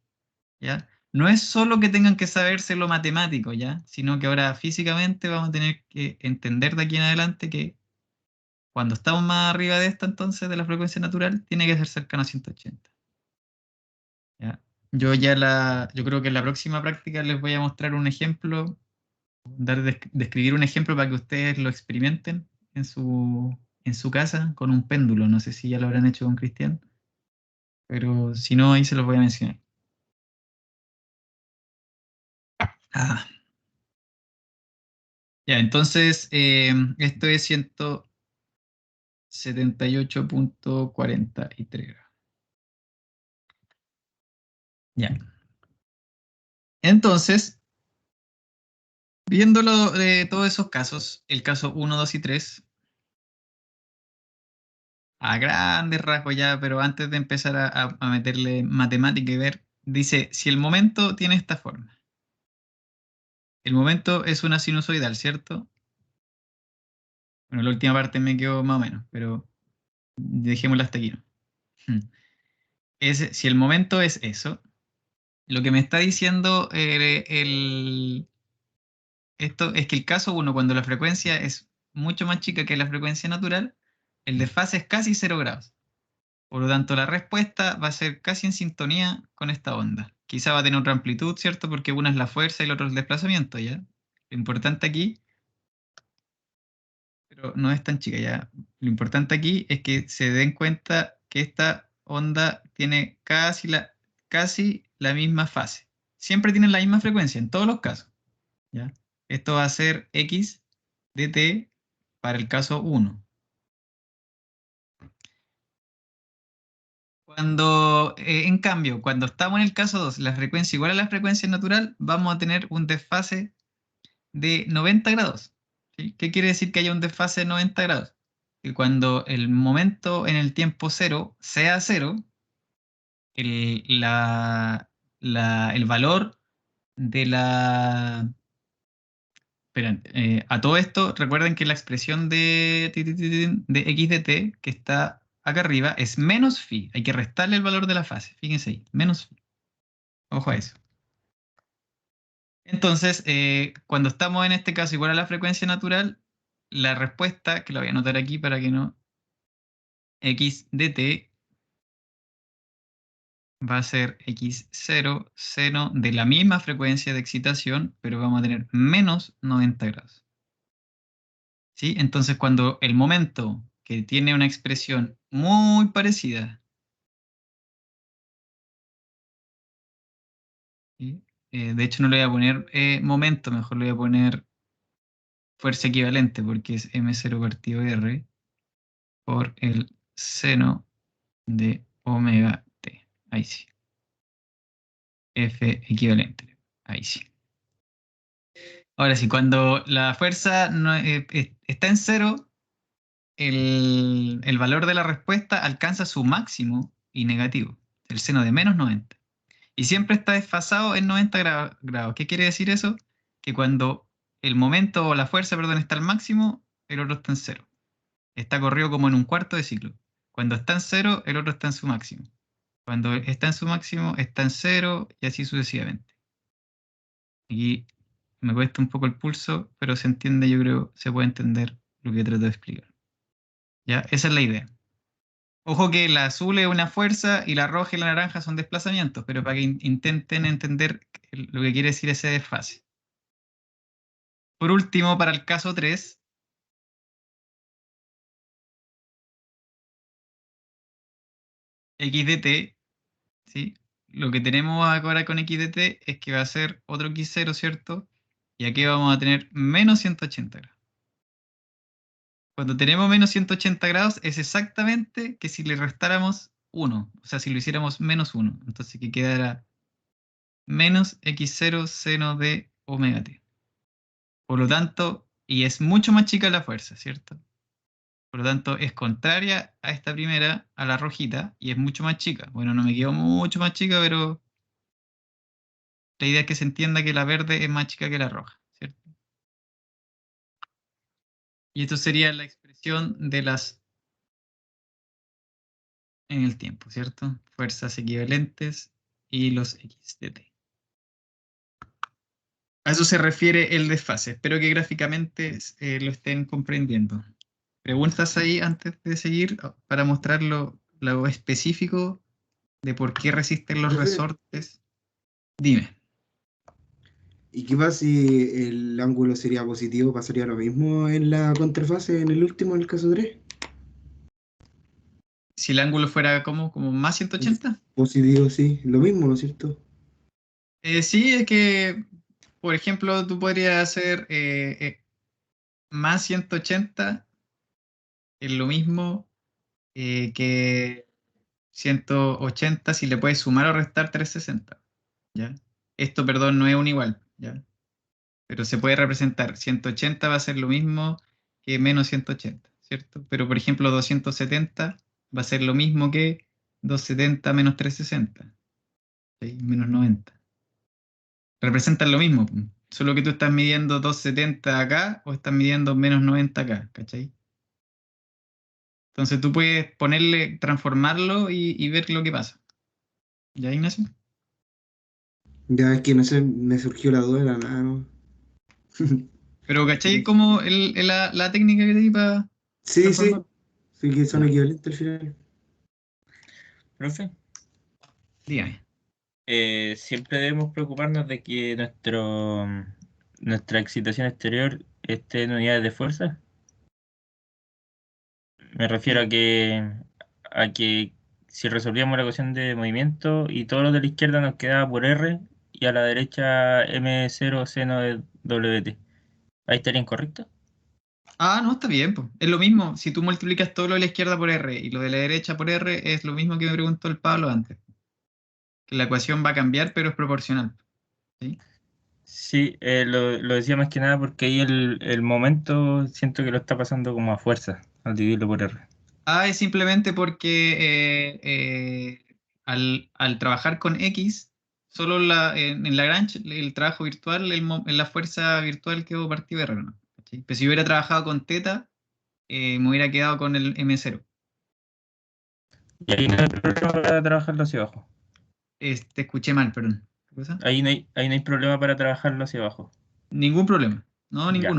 ¿ya? No es solo que tengan que saberse lo matemático, ¿ya? Sino que ahora físicamente vamos a tener que entender de aquí en adelante que cuando estamos más arriba de esta, entonces, de la frecuencia natural, tiene que ser cercano a 180. ¿Ya? Yo creo que en la próxima práctica les voy a mostrar un ejemplo, describir un ejemplo para que ustedes lo experimenten en su casa con un péndulo. No sé si ya lo habrán hecho con Cristian, pero si no, ahí se los voy a mencionar. Ya, entonces, esto es 178.43 grados. Ya. Entonces, viéndolo de todos esos casos, el caso 1, 2 y 3, a grandes rasgos ya, pero antes de empezar a meterle matemática y ver, dice, si el momento tiene esta forma. El momento es una sinusoidal, ¿cierto? Bueno, la última parte me quedó más o menos, pero dejémosla hasta aquí, ¿no? Si el momento es eso, lo que me está diciendo esto es que el caso 1, cuando la frecuencia es mucho más chica que la frecuencia natural, el desfase es casi 0 grados. Por lo tanto, la respuesta va a ser casi en sintonía con esta onda. Quizá va a tener otra amplitud, ¿cierto? Porque una es la fuerza y el otro es el desplazamiento, ¿ya? Lo importante aquí, pero no es tan chica, ¿ya? Lo importante aquí es que se den cuenta que esta onda tiene casi la misma fase. Siempre tienen la misma frecuencia, en todos los casos, ¿ya? Esto va a ser x de t para el caso 1. En cambio, cuando estamos en el caso 2, la frecuencia igual a la frecuencia natural, vamos a tener un desfase de 90 grados. ¿Sí? ¿Qué quiere decir que haya un desfase de 90 grados? Que cuando el momento en el tiempo 0 sea 0, el valor de la... Esperen, a todo esto, recuerden que la expresión de x de t, que está acá arriba, es menos phi. Hay que restarle el valor de la fase. Fíjense ahí, menos phi. Ojo a eso. Entonces, cuando estamos en este caso igual a la frecuencia natural, la respuesta, que la voy a anotar aquí para que no, x de t va a ser x0 seno de la misma frecuencia de excitación, pero vamos a tener menos 90 grados. ¿Sí? Entonces, cuando el momento que tiene una expresión muy parecida, ¿sí? De hecho no le voy a poner momento, mejor le voy a poner fuerza equivalente, porque es m0 partido r por el seno de omega t. Ahí sí. F equivalente. Ahí sí. Ahora sí, cuando la fuerza está en 0, el valor de la respuesta alcanza su máximo y negativo, el seno de menos 90. Y siempre está desfasado en 90 grados. ¿Qué quiere decir eso? Que cuando el momento o la fuerza, perdón, está al máximo, el otro está en 0. Está corrido como en un cuarto de ciclo. Cuando está en 0, el otro está en su máximo. Cuando está en su máximo, está en 0 y así sucesivamente. Aquí me cuesta un poco el pulso, pero se entiende, yo creo, se puede entender lo que trato de explicar. ¿Ya? Esa es la idea. Ojo que la azul es una fuerza y la roja y la naranja son desplazamientos, pero para que intenten entender lo que quiere decir ese desfase. Por último, para el caso 3, x de t, ¿sí? Lo que tenemos ahora con x de t es que va a ser otro x0, ¿cierto? Y aquí vamos a tener menos 180 grados. Cuando tenemos menos 180 grados es exactamente que si le restáramos 1, o sea, si lo hiciéramos menos 1. Entonces que quedara menos x0 seno de omega t. Por lo tanto, y es mucho más chica la fuerza, ¿cierto? Por lo tanto, es contraria a esta primera, a la rojita, y es mucho más chica. Bueno, no me quedo mucho más chica, pero la idea es que se entienda que la verde es más chica que la roja, ¿cierto? Y esto sería la expresión de las en el tiempo, ¿cierto? Fuerzas equivalentes y los x de t. A eso se refiere el desfase. Espero que gráficamente lo estén comprendiendo. ¿Preguntas ahí antes de seguir para mostrar lo específico de por qué resisten los Profe, resortes? Dime. ¿y qué pasa si el ángulo sería positivo? ¿Pasaría lo mismo en la contrafase, en el último, en el caso 3? Si el ángulo fuera como más 180. Positivo, sí, lo mismo, ¿no es cierto? Sí, es que, por ejemplo, tú podrías hacer más 180 es lo mismo que 180 si le puedes sumar o restar 360, ¿ya? Esto, perdón, no es un igual, ¿ya? Pero se puede representar. 180 va a ser lo mismo que menos 180, ¿cierto? Pero, por ejemplo, 270 va a ser lo mismo que 270 menos 360, ¿sí? Menos 90. Representan lo mismo, po. Solo que tú estás midiendo 270 acá o estás midiendo menos 90 acá, ¿cachai? Entonces tú puedes ponerle, transformarlo y ver lo que pasa. ¿Ya, Ignacio? Ya es que no sé, me surgió la duda de la nada, ¿no? Pero ¿cachai como la técnica que te di para Sí, transformar? sí, sí que son Ya. equivalentes al final. Profe, Dígame. siempre debemos preocuparnos de que nuestra excitación exterior esté en unidades de fuerza. Me refiero a que si resolvíamos la ecuación de movimiento y todo lo de la izquierda nos quedaba por R y a la derecha M0 seno de WT. ¿Ahí estaría incorrecto? Ah, no, está bien, pues. Es lo mismo. Si tú multiplicas todo lo de la izquierda por R y lo de la derecha por R, es lo mismo que me preguntó el Pablo antes. Que la ecuación va a cambiar, pero es proporcional. ¿Sí? Sí, lo decía más que nada porque ahí el momento siento que lo está pasando como a fuerza al dividirlo por R. Ah, es simplemente porque al trabajar con X, solo en Lagrange, el trabajo virtual, en la fuerza virtual quedó partido de R, ¿no? ¿Cachai? Pero si hubiera trabajado con teta, me hubiera quedado con el M0. Y ahí no hay problema para trabajarlo hacia abajo. Te escuché mal, perdón. ¿Qué cosa? Ahí no hay problema para trabajarlo hacia abajo. Ningún problema. No, Ya.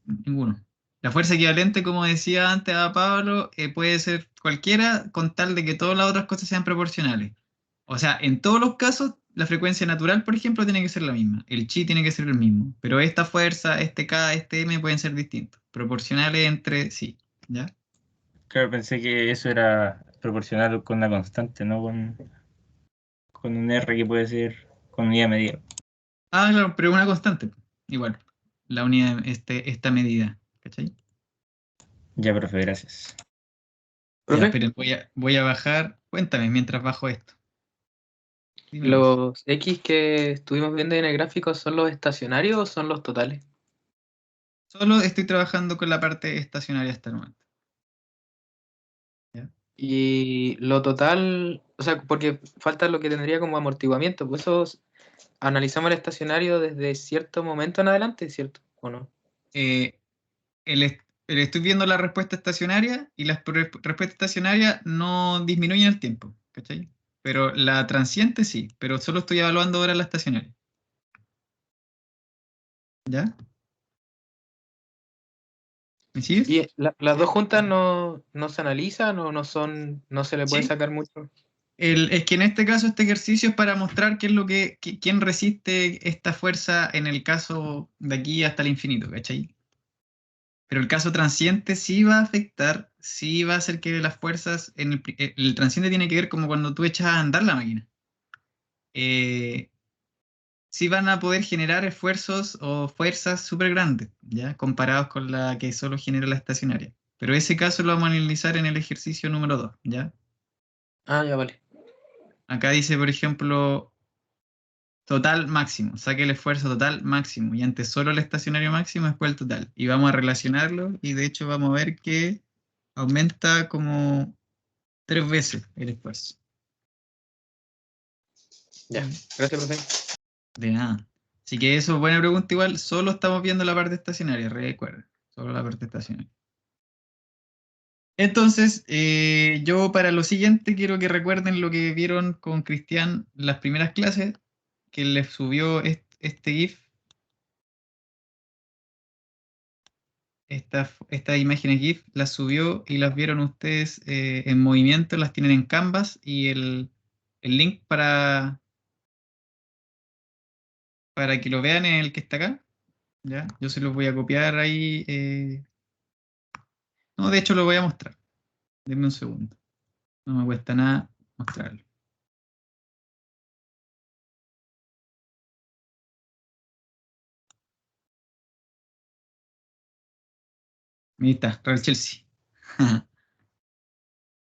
ninguno. La fuerza equivalente, como decía antes a Pablo, puede ser cualquiera con tal de que todas las otras cosas sean proporcionales. O sea, en todos los casos, la frecuencia natural, por ejemplo, tiene que ser la misma. El chi tiene que ser el mismo. Pero esta fuerza, este K, este M pueden ser distintos. Proporcionales entre sí. ¿Ya? Claro, pensé que eso era proporcional con una constante, no con un R que puede ser con unidad medida. Ah, claro, pero una constante. Igual. La unidad, esta medida. ¿Cachai? Ya, profe, gracias. Ya, Profe, pero voy a bajar. Cuéntame mientras bajo esto. Dime, Luis. ¿los X que estuvimos viendo en el gráfico son los estacionarios o son los totales? Solo estoy trabajando con la parte estacionaria hasta el momento. ¿Ya? Y lo total, o sea, porque falta lo que tendría como amortiguamiento, pues eso analizamos el estacionario desde cierto momento en adelante, ¿cierto? ¿O no? Eh, estoy viendo la respuesta estacionaria y las respuestas estacionarias no disminuyen el tiempo, ¿cachai? Pero la transiente sí, pero solo estoy evaluando ahora la estacionaria. ¿Ya? ¿Me sigues? Y las dos juntas no se analizan o no son, no se le puede Sí. sacar mucho. Es que en este caso este ejercicio es para mostrar qué es lo quién resiste esta fuerza en el caso de aquí hasta el infinito, ¿cachai? Pero el caso transiente sí va a afectar, sí va a hacer que las fuerzas, el transiente tiene que ver como cuando tú echas a andar la máquina. Sí van a poder generar esfuerzos o fuerzas súper grandes, ¿ya? Comparados con la que solo genera la estacionaria. Pero ese caso lo vamos a analizar en el ejercicio número 2, ¿ya? Ah, ya vale. Acá dice, por ejemplo, total máximo, saque el esfuerzo total máximo, y antes solo el estacionario máximo, después el total. Y vamos a relacionarlo, y de hecho vamos a ver que aumenta como 3 veces el esfuerzo. Ya, gracias, profe. De nada. Así que eso es buena pregunta igual. Solo estamos viendo la parte estacionaria, recuerden. Solo la parte estacionaria. Entonces, yo para lo siguiente quiero que recuerden lo que vieron con Cristian las primeras clases, que les subió este GIF. Estas imágenes GIF las subió y las vieron ustedes en movimiento, las tienen en Canvas y el link para que lo vean en el que está acá. ¿Ya? Yo se los voy a copiar ahí. No, de hecho lo voy a mostrar. Denme un segundo. No me cuesta nada mostrarlo. Ahí está, Real Chelsea.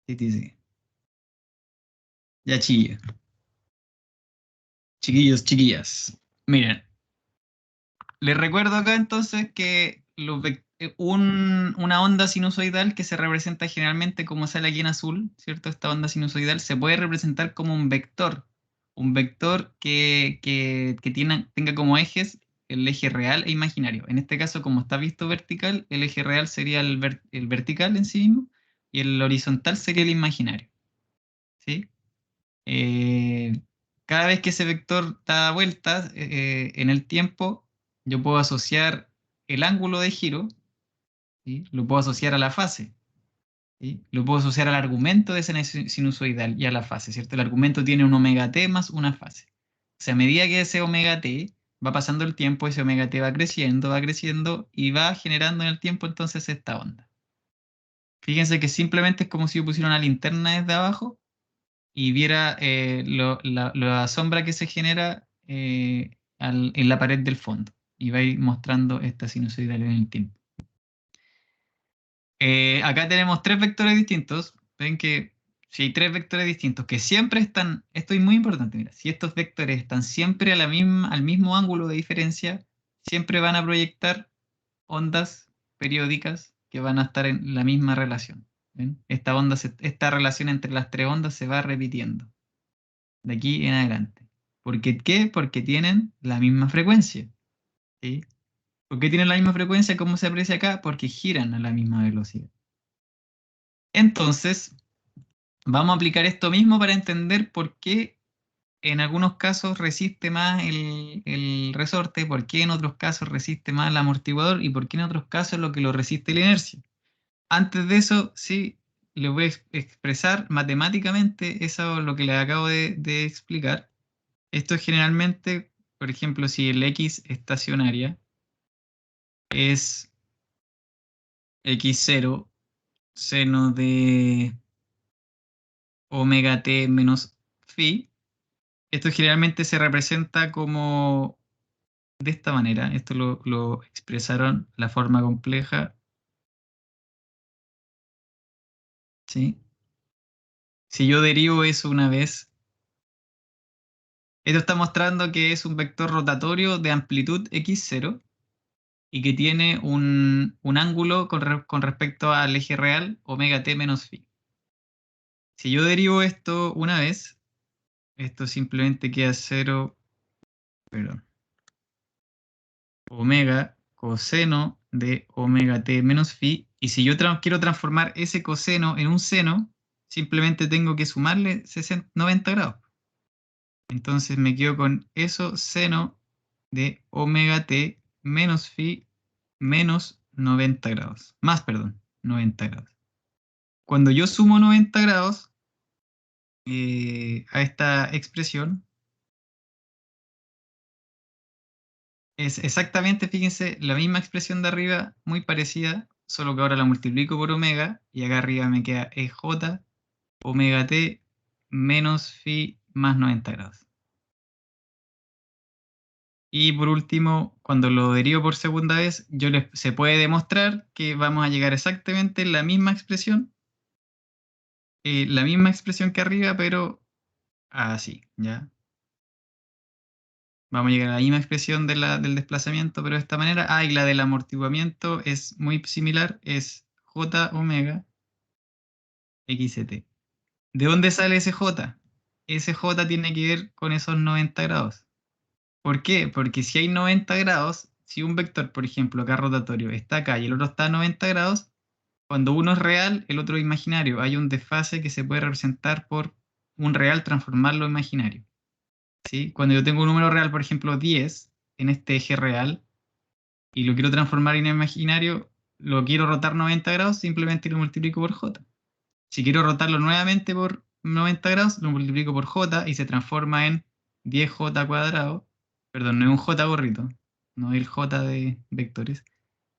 Sí. Ya, chiquillos, chiquillas. Miren, les recuerdo acá entonces que una onda sinusoidal que se representa generalmente como sale aquí en azul, ¿cierto? Esta onda sinusoidal se puede representar como un vector. Un vector que tenga como ejes el eje real e imaginario. En este caso, como está visto vertical, el eje real sería el vertical en sí mismo y el horizontal sería el imaginario. ¿Sí? Cada vez que ese vector da vueltas en el tiempo, yo puedo asociar el ángulo de giro, ¿sí? Lo puedo asociar a la fase, ¿sí? Lo puedo asociar al argumento de ese sinusoidal y a la fase, ¿cierto? El argumento tiene un omega t más una fase. O sea, a medida que ese omega t va pasando el tiempo, ese omega t va creciendo y va generando en el tiempo entonces esta onda. Fíjense que simplemente es como si yo pusiera una linterna desde abajo y viera la sombra que se genera en la pared del fondo. Y va a ir mostrando esta sinusoidal en el tiempo. Acá tenemos 3 vectores distintos. Ven que si hay 3 vectores distintos que siempre están, esto es muy importante, mira, si estos vectores están siempre al mismo ángulo de diferencia, siempre van a proyectar ondas periódicas que van a estar en la misma relación. ¿Ven? Esta relación entre las 3 ondas se va repitiendo de aquí en adelante. ¿Por qué? Porque tienen la misma frecuencia. ¿Sí? ¿Por qué tienen la misma frecuencia? ¿Cómo se aprecia acá? Porque giran a la misma velocidad. Entonces, vamos a aplicar esto mismo para entender por qué en algunos casos resiste más el resorte, por qué en otros casos resiste más el amortiguador y por qué en otros casos lo que lo resiste la inercia. Antes de eso, sí, les voy a expresar matemáticamente eso lo que les acabo de explicar. Esto es generalmente, por ejemplo, si el X estacionaria es X0 seno de omega t menos phi, esto generalmente se representa como de esta manera. Esto lo expresaron la forma compleja. ¿Sí? Si yo derivo eso una vez, esto está mostrando que es un vector rotatorio de amplitud x0 y que tiene un ángulo con respecto al eje real omega t menos phi. Si yo derivo esto una vez, esto simplemente queda 0, perdón, omega coseno de omega t menos phi. Y si yo quiero transformar ese coseno en un seno, simplemente tengo que sumarle 90 grados. Entonces me quedo con eso seno de omega t menos phi menos 90 grados. Más, perdón, 90 grados. Cuando yo sumo 90 grados a esta expresión, es exactamente, fíjense, la misma expresión de arriba, muy parecida, solo que ahora la multiplico por omega y acá arriba me queda EJ omega t menos phi más 90 grados. Y por último, cuando lo derivo por segunda vez, se puede demostrar que vamos a llegar exactamente a la misma expresión que arriba, pero así, ¿ya? Vamos a llegar a la misma expresión del desplazamiento, pero de esta manera. Y la del amortiguamiento es muy similar, es J omega XT. ¿De dónde sale ese J? Ese J tiene que ver con esos 90 grados. ¿Por qué? Porque si hay 90 grados, si un vector, por ejemplo, acá rotatorio, está acá y el otro está a 90 grados, cuando uno es real, el otro es imaginario. Hay un desfase que se puede representar por un real transformarlo en imaginario. ¿Sí? Cuando yo tengo un número real, por ejemplo, 10, en este eje real, y lo quiero transformar en imaginario, lo quiero rotar 90 grados, simplemente lo multiplico por J. Si quiero rotarlo nuevamente por 90 grados, lo multiplico por J y se transforma en 10J cuadrado. Perdón, no es un J gorrito, no es el J de vectores.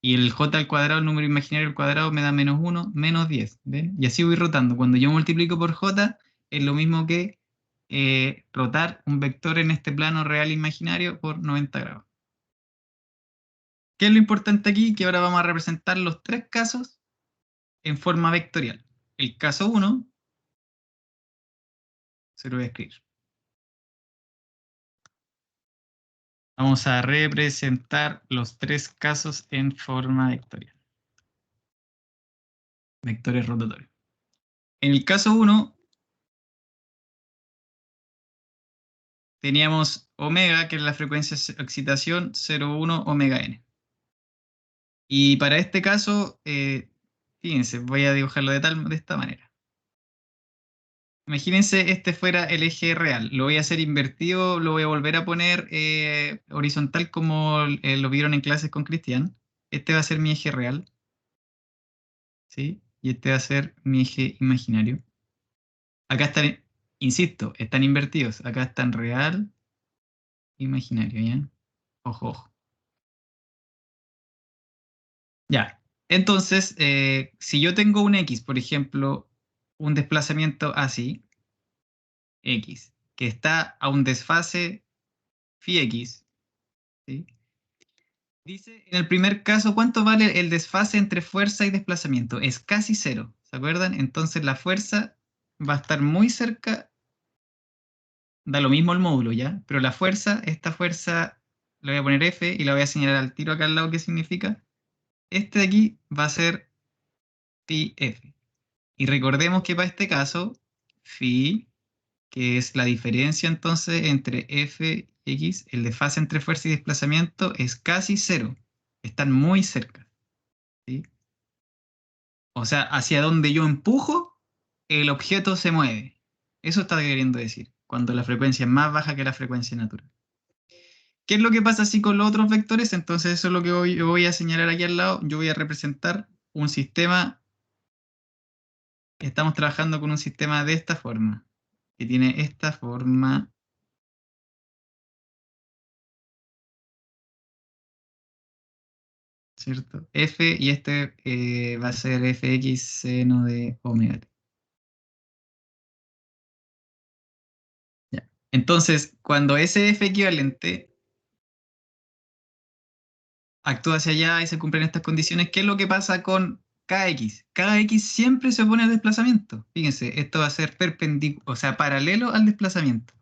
Y el J al cuadrado, el número imaginario al cuadrado, me da menos 1, menos 10. ¿Ven? Y así voy rotando. Cuando yo multiplico por J, es lo mismo que rotar un vector en este plano real imaginario por 90 grados. ¿Qué es lo importante aquí? Que ahora vamos a representar los tres casos en forma vectorial. El caso 1, se lo voy a escribir. Vamos a representar los tres casos en forma vectorial. Vectores rotatorios. En el caso 1, teníamos omega, que es la frecuencia de excitación, 0,1 omega n. Y para este caso, fíjense, voy a dibujarlo de esta manera. Imagínense este fuera el eje real. Lo voy a hacer invertido, lo voy a volver a poner horizontal como lo vieron en clases con Cristian. Este va a ser mi eje real. ¿Sí? Y este va a ser mi eje imaginario. Acá están, insisto, están invertidos. Acá están real, imaginario, ¿ya? Ojo, ojo. Ya. Entonces, si yo tengo un X, por ejemplo, un desplazamiento así, X, que está a un desfase phi X, ¿sí? Dice, en el primer caso, ¿cuánto vale el desfase entre fuerza y desplazamiento? Es casi cero, ¿se acuerdan? Entonces la fuerza va a estar muy cerca, da lo mismo el módulo, ¿ya? Pero la fuerza, esta fuerza, le voy a poner F y la voy a señalar al tiro acá al lado, ¿qué significa? Este de aquí va a ser phi F. Y recordemos que para este caso, phi, que es la diferencia entonces entre F y X, el desfase entre fuerza y desplazamiento es casi cero. Están muy cerca, ¿sí? O sea, hacia donde yo empujo, el objeto se mueve. Eso está queriendo decir, cuando la frecuencia es más baja que la frecuencia natural. ¿Qué es lo que pasa así con los otros vectores? Entonces eso es lo que yo voy a señalar aquí al lado. Yo voy a representar un sistema. Estamos trabajando con un sistema de esta forma, que tiene esta forma. ¿Cierto? F y este va a ser fx seno de omega t. Ya. Entonces, cuando ese f equivalente actúa hacia allá y se cumplen estas condiciones, ¿qué es lo que pasa con kx? Kx siempre se opone al desplazamiento. Fíjense, esto va a ser perpendicular, o sea, paralelo al desplazamiento.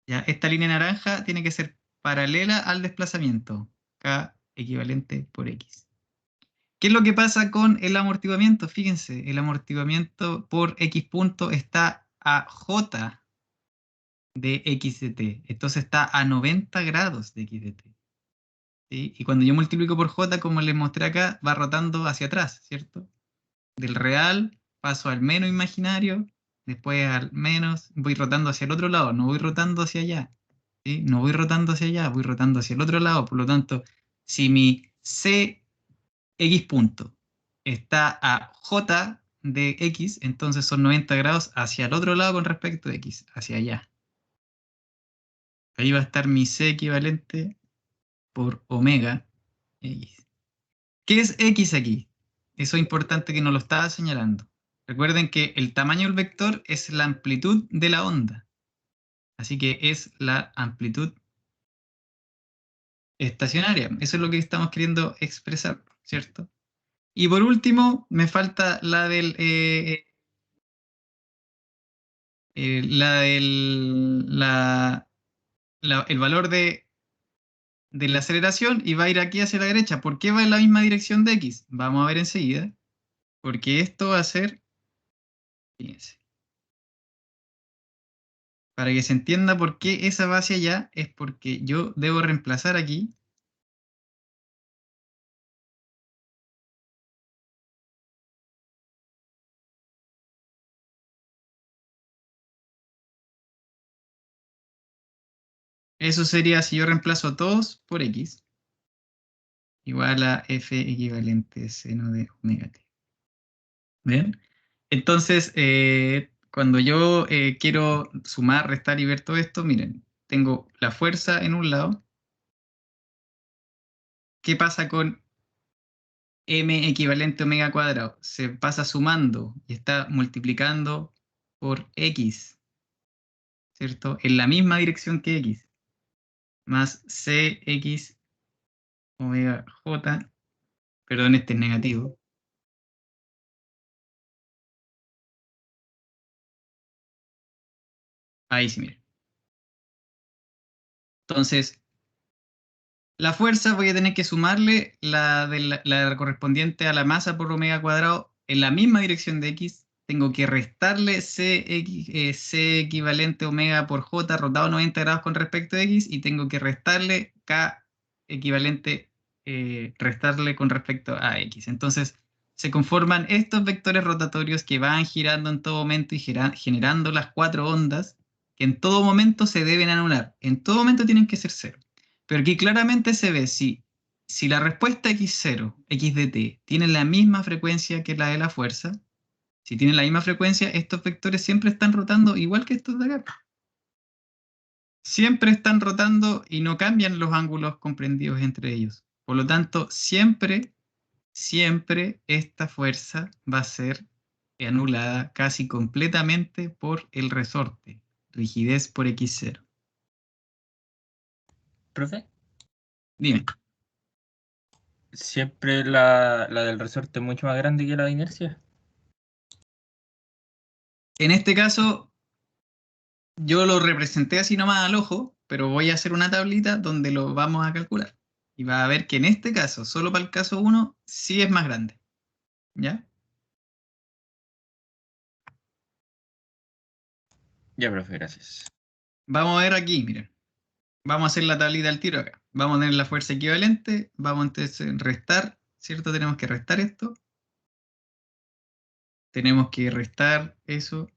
Ya, esta línea naranja tiene que ser paralela al desplazamiento. K equivalente por x. ¿Qué es lo que pasa con el amortiguamiento? Fíjense, el amortiguamiento por x punto está a j de x de t. Entonces está a 90 grados de x de t. ¿Sí? Y cuando yo multiplico por j, como les mostré acá, va rotando hacia atrás, ¿cierto? Del real paso al menos imaginario, después al menos, voy rotando hacia el otro lado, no voy rotando hacia allá. ¿Sí? No voy rotando hacia allá, voy rotando hacia el otro lado. Por lo tanto, si mi c x punto está a j de x, entonces son 90 grados hacia el otro lado con respecto a x, hacia allá. Ahí va a estar mi c equivalente por omega x. ¿Qué es x aquí? Eso es importante que nos lo estaba señalando. Recuerden que el tamaño del vector es la amplitud de la onda. Así que es la amplitud estacionaria. Eso es lo que estamos queriendo expresar, ¿cierto? Y por último, me falta la del el valor de la aceleración y va a ir aquí hacia la derecha. ¿Por qué va en la misma dirección de x? Vamos a ver enseguida. Porque esto va a ser Fíjense. Para que se entienda por qué esa va hacia allá, es porque yo debo reemplazar aquí eso sería si yo reemplazo a todos por X igual a F equivalente seno de omega t. ¿Bien? Entonces, cuando yo quiero sumar, restar y ver todo esto, miren, tengo la fuerza en un lado. ¿Qué pasa con m equivalente a omega cuadrado? Se pasa sumando y está multiplicando por x, ¿cierto? En la misma dirección que x, más cx omega j, perdón, este es negativo. Ahí sí, miren. Entonces, la fuerza voy a tener que sumarle la correspondiente a la masa por omega cuadrado en la misma dirección de x. Tengo que restarle c equivalente omega por j rotado 90 grados con respecto a x y tengo que restarle k equivalente, restarle con respecto a x. Entonces se conforman estos vectores rotatorios que van girando en todo momento y generando las 4 ondas que en todo momento se deben anular. En todo momento tienen que ser cero. Pero aquí claramente se ve si la respuesta x0, x de t, tiene la misma frecuencia que la de la fuerza, si tienen la misma frecuencia, estos vectores siempre están rotando igual que estos de acá. Siempre están rotando y no cambian los ángulos comprendidos entre ellos. Por lo tanto, siempre esta fuerza va a ser anulada casi completamente por el resorte, rigidez por x0. ¿Profe? Dime. ¿Siempre la del resorte es mucho más grande que la de inercia? En este caso, yo lo representé así nomás al ojo, pero voy a hacer una tablita donde lo vamos a calcular. Y va a ver que en este caso, solo para el caso 1, sí es más grande. ¿Ya? Ya, profe, gracias. Vamos a ver aquí, miren. Vamos a hacer la tablita al tiro acá. Vamos a tener la fuerza equivalente. Vamos entonces a restar, ¿cierto? Tenemos que restar esto. Tenemos que restar eso.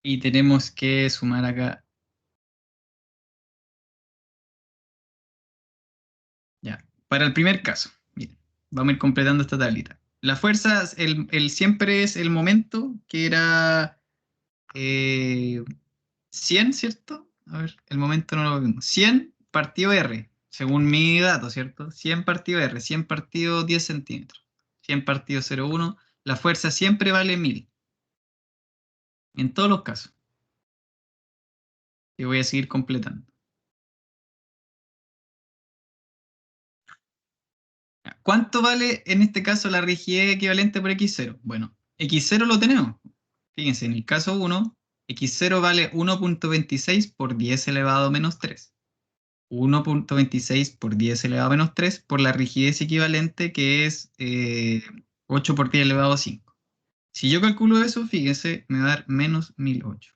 Y tenemos que sumar acá. Ya. Para el primer caso, miren, vamos a ir completando esta tablita. La fuerza, siempre es el momento, que era 100, ¿cierto? A ver, el momento no lo vimos. 100 partido R, según mi dato, ¿cierto? 100 partido R, 100 partido 10 centímetros, 100 partido 0,1. La fuerza siempre vale 1000. En todos los casos. Y voy a seguir completando. ¿Cuánto vale en este caso la rigidez equivalente por x0? Bueno, x0 lo tenemos. Fíjense, en el caso 1, x0 vale 1.26 por 10 elevado a menos 3. 1.26 por 10 elevado a menos 3 por la rigidez equivalente que es 8 por 10 elevado a 5. Si yo calculo eso, fíjense, me va a dar menos 1008.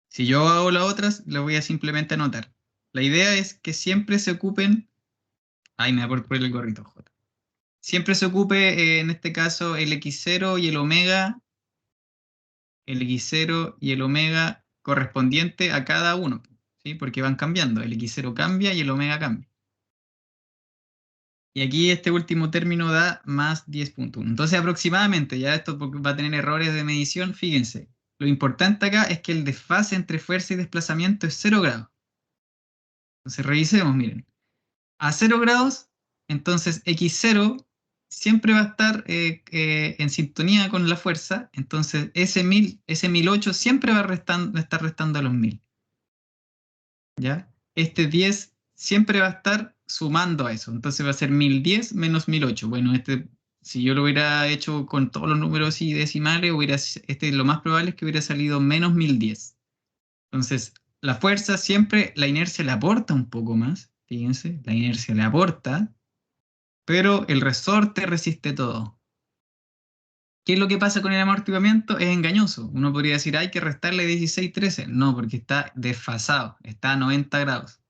Si yo hago las otras, lo voy a simplemente anotar. La idea es que siempre se ocupen... Ay, me va a poner el gorrito, J. Siempre se ocupe, en este caso, el x0 y el omega. El x0 y el omega correspondiente a cada uno, ¿sí? Porque van cambiando. El x0 cambia y el omega cambia. Y aquí este último término da más 10.1. Entonces aproximadamente, ya esto va a tener errores de medición, fíjense. Lo importante acá es que el desfase entre fuerza y desplazamiento es 0 grados. Entonces revisemos, miren. A 0 grados, entonces x0 siempre va a estar en sintonía con la fuerza, entonces ese 1008 siempre va a estar restando a los 1000. ¿Ya? Este 10 siempre va a estar sumando a eso, entonces va a ser 1010 menos 1008. Bueno, si yo lo hubiera hecho con todos los números y decimales, lo más probable es que hubiera salido menos 1010. Entonces, la fuerza siempre, la inercia le aporta un poco más. fíjense, la inercia le aporta, pero el resorte resiste todo. ¿Qué es lo que pasa con el amortiguamiento? Es engañoso. Uno podría decir, hay que restarle 16, 13. No, porque está desfasado, está a 90 grados.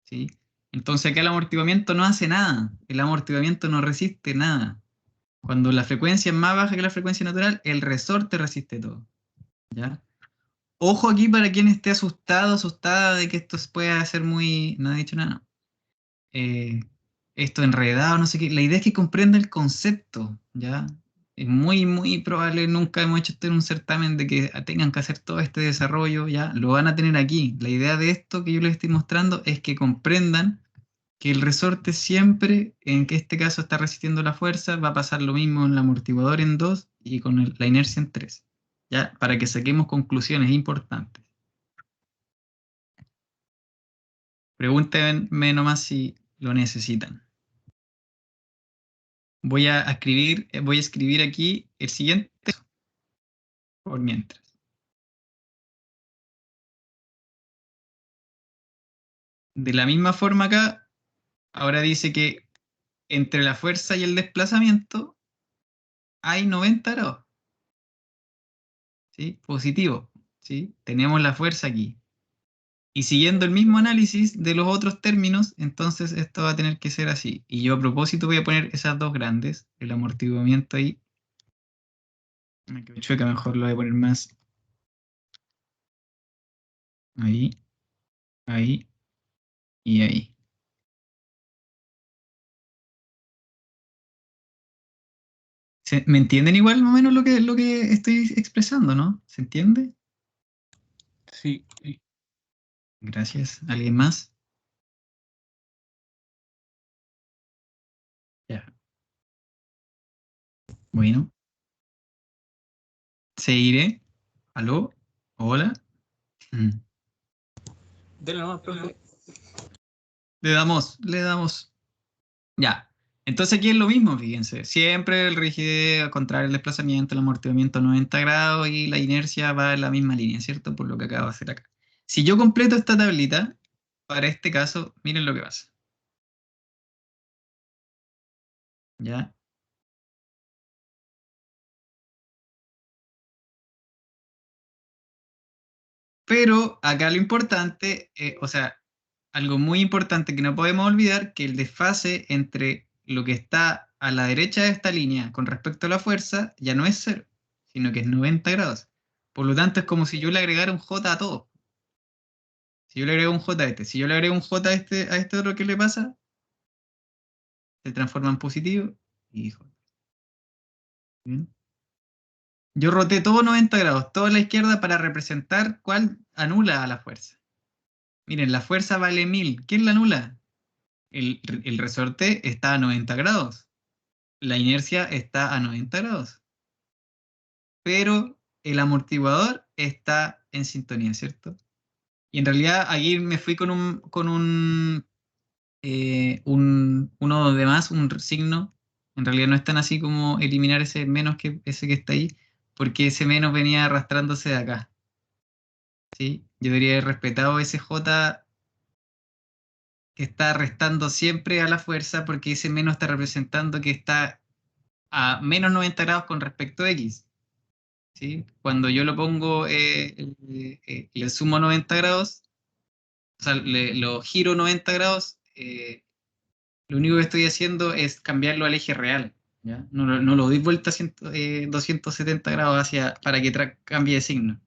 ¿Sí? Entonces acá el amortiguamiento no hace nada. El amortiguamiento no resiste nada. Cuando la frecuencia es más baja que la frecuencia natural, el resorte resiste todo. ¿Ya? Ojo aquí para quien esté asustado, asustada de que esto pueda ser muy... No he dicho nada. Esto enredado, no sé qué. La idea es que comprenda el concepto, ¿ya? Es muy probable, nunca hemos hecho esto en un certamen, de que tengan que hacer todo este desarrollo, ¿ya? Lo van a tener aquí. La idea de esto que yo les estoy mostrando es que comprendan que el resorte siempre, en que este caso está resistiendo la fuerza, va a pasar lo mismo en el amortiguador en 2 y con la inercia en 3, ¿ya? Para que saquemos conclusiones importantes. Pregúntenme nomás si lo necesitan. Voy a escribir aquí el siguiente por mientras. De la misma forma acá, ahora dice que entre la fuerza y el desplazamiento hay 90 grados. ¿Sí? Positivo. ¿Sí? Tenemos la fuerza aquí. Y siguiendo el mismo análisis de los otros términos, entonces esto va a tener que ser así. Y yo a propósito voy a poner esas dos grandes, el amortiguamiento ahí. Me quedo chueca, mejor lo voy a poner más. Ahí, ahí y ahí. ¿Me entienden igual más o menos lo que estoy expresando, no? ¿Se entiende? Sí. Gracias. ¿Alguien más? Ya. Bueno. Seguiré. ¿Aló? ¿Hola? Dele nomás, profe. Le damos. Ya. Entonces aquí es lo mismo, fíjense. Siempre el rigidez, al contrario, el desplazamiento, el amortiguamiento 90 grados y la inercia va en la misma línea, ¿cierto? Por lo que acabo de hacer acá. Si yo completo esta tablita, para este caso, miren lo que pasa. ¿Ya? Pero acá lo importante, o sea, algo muy importante que no podemos olvidar, que el desfase entre lo que está a la derecha de esta línea con respecto a la fuerza ya no es 0, sino que es 90 grados. Por lo tanto, es como si yo le agregara un J a todo. Si yo le agrego un J a este, si yo le agrego un J a este otro, ¿qué le pasa? Se transforma en positivo y J. ¿Bien? Yo roté todo 90 grados, todo a la izquierda para representar cuál anula a la fuerza. Miren, la fuerza vale 1000. ¿Quién la anula? El resorte está a 90 grados. La inercia está a 90 grados. Pero el amortiguador está en sintonía, ¿cierto? Y en realidad aquí me fui con uno de más, un signo. En realidad no es tan así como eliminar ese menos que ese que está ahí, porque ese menos venía arrastrándose de acá. ¿Sí? Yo debería haber respetado ese J que está restando siempre a la fuerza, porque ese menos está representando que está a menos 90 grados con respecto a X. ¿Sí? Cuando yo lo pongo, le sumo 90 grados, o sea, lo giro 90 grados, lo único que estoy haciendo es cambiarlo al eje real. ¿Ya? No lo doy vuelta a 270 grados para que cambie de signo.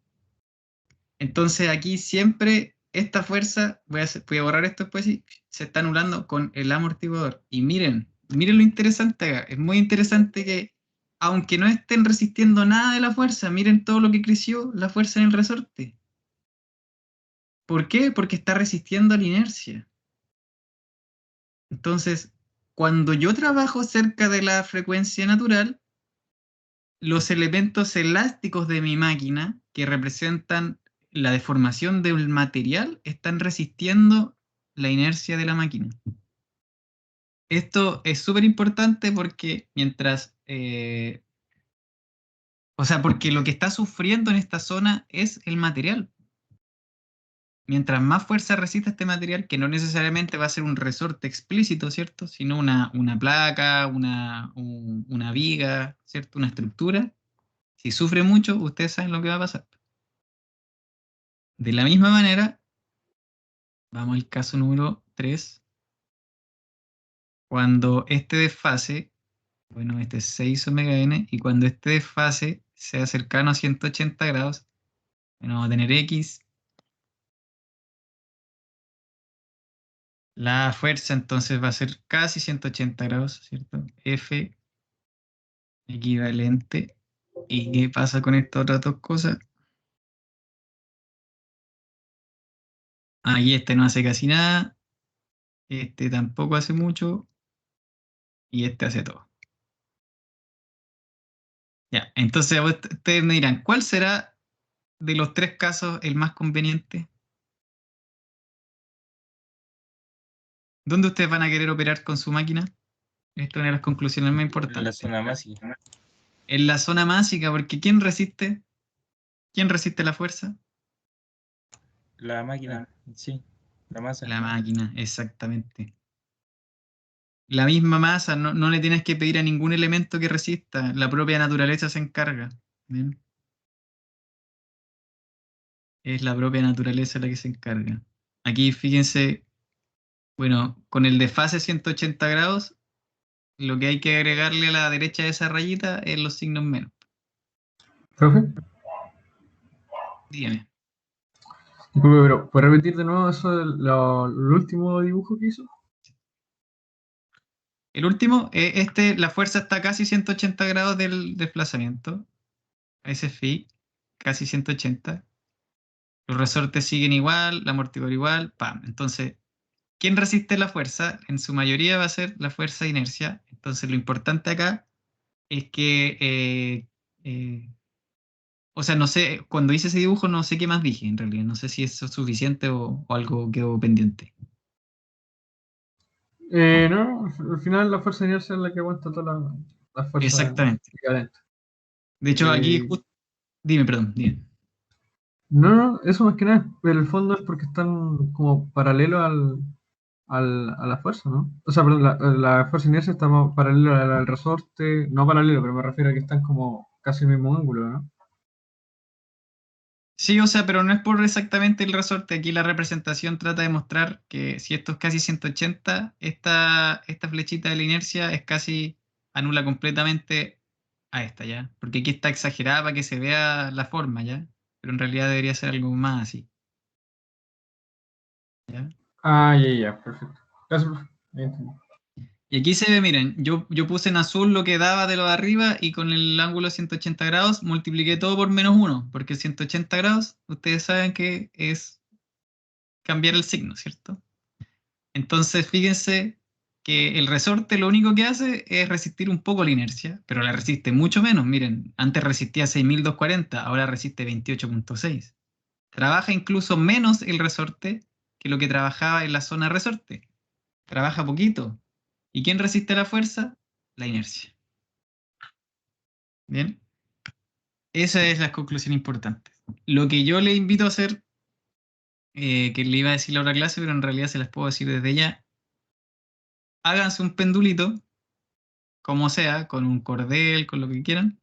Entonces aquí siempre esta fuerza, voy a borrar esto después, y se está anulando con el amortiguador. Y miren lo interesante acá. Es muy interesante que, aunque no estén resistiendo nada de la fuerza, miren todo lo que creció la fuerza en el resorte. ¿Por qué? Porque está resistiendo a la inercia. Entonces, cuando yo trabajo cerca de la frecuencia natural, los elementos elásticos de mi máquina, que representan la deformación del material, están resistiendo la inercia de la máquina. Esto es súper importante porque porque lo que está sufriendo en esta zona es el material. mientras más fuerza resista este material, que no necesariamente va a ser un resorte explícito, ¿cierto? Sino una placa, una viga, ¿cierto? Una estructura. Si sufre mucho, ustedes saben lo que va a pasar. De la misma manera, vamos al caso número 3. Cuando este desfase, bueno, este es 6 omega n, y cuando este desfase sea cercano a 180 grados, bueno, vamos a tener X. La fuerza entonces va a ser casi 180 grados, ¿cierto? F equivalente. ¿Y qué pasa con estas otras dos cosas? Aquí este no hace casi nada, este tampoco hace mucho, y este hace todo. Ya, entonces ustedes me dirán, ¿cuál será de los tres casos el más conveniente? ¿Dónde ustedes van a querer operar con su máquina? Esta es una de las conclusiones más En la importantes. zona másica. En la zona másica, porque ¿quién resiste? ¿Quién resiste la fuerza? La máquina, sí, la masa. La máquina, exactamente. La misma masa, no le tienes que pedir a ningún elemento que resista, la propia naturaleza se encarga. ¿Bien? Es la propia naturaleza la que se encarga. Aquí fíjense, bueno, con el desfase 180 grados, lo que hay que agregarle a la derecha de esa rayita es los signos menos. Profe, Dígame. disculpe, pero ¿puede repetir de nuevo eso el último dibujo que hizo? El último, la fuerza está casi 180 grados del desplazamiento. Ese phi, casi 180. Los resortes siguen igual, la amortiguador igual, ¡pam! Entonces, ¿quién resiste la fuerza? En su mayoría va a ser la fuerza de inercia. Entonces, lo importante acá es que, o sea, no sé, cuando hice ese dibujo no sé qué más dije en realidad. No sé si eso es suficiente o algo quedó pendiente. No, al final la fuerza de inercia es la que aguanta toda la fuerza Exactamente. equivalente. De hecho, aquí dime, perdón, dime. No, eso más que nada, pero el fondo es porque están como paralelos a la fuerza, ¿no? O sea, perdón, la fuerza de inercia está más paralelo al resorte, no paralelo, pero me refiero a que están como casi el mismo ángulo, ¿no? Sí, o sea, pero no es por exactamente el resorte. Aquí la representación trata de mostrar que si esto es casi 180, esta flechita de la inercia es casi anula completamente a esta, ¿ya? Porque aquí está exagerada para que se vea la forma, ¿ya? Pero en realidad debería ser algo más así, ¿ya? Ah, ya, perfecto. Gracias, profe. Ya entendí. Y aquí se ve, miren, yo puse en azul lo que daba de lo de arriba y con el ángulo 180 grados multipliqué todo por -1, porque 180 grados, ustedes saben que es cambiar el signo, ¿cierto? Entonces, fíjense que el resorte lo único que hace es resistir un poco la inercia, pero la resiste mucho menos. Miren, antes resistía 6.240, ahora resiste 28.6. Trabaja incluso menos el resorte que lo que trabajaba en la zona resorte. Trabaja poquito. ¿Y quién resiste la fuerza? La inercia. Bien. Esa es la conclusión importante. Lo que yo le invito a hacer, que le iba a decir la otra clase, pero en realidad se las puedo decir desde ya. Háganse un pendulito, como sea, con un cordel, con lo que quieran.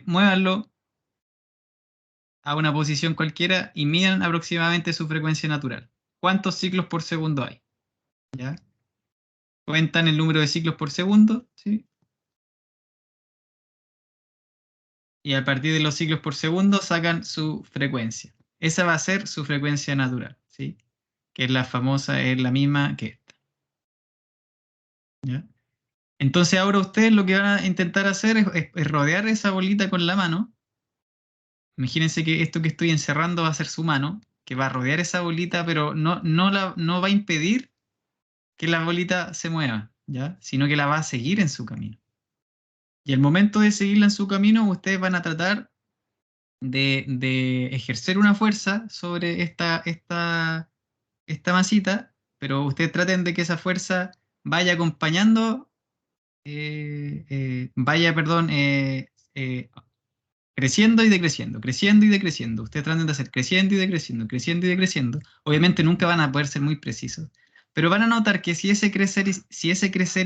Muévanlo a una posición cualquiera y midan aproximadamente su frecuencia natural. ¿Cuántos ciclos por segundo hay? ¿Ya? Cuentan el número de ciclos por segundo, ¿sí? Y a partir de los ciclos por segundo sacan su frecuencia. Esa va a ser su frecuencia natural, ¿sí? Que es la famosa, es la misma que esta. ¿Ya? Entonces ahora ustedes lo que van a intentar hacer es rodear esa bolita con la mano. Imagínense que esto que estoy encerrando va a ser su mano, que va a rodear esa bolita, pero no va a impedir que la bolita se mueva, ¿ya? Sino que la va a seguir en su camino. Y al momento de seguirla en su camino, ustedes van a tratar de ejercer una fuerza sobre esta masita, pero ustedes traten de que esa fuerza vaya acompañando, creciendo y decreciendo, creciendo y decreciendo. Ustedes tratan de hacer creciendo y decreciendo, creciendo y decreciendo. Obviamente nunca van a poder ser muy precisos, pero van a notar que si ese crecer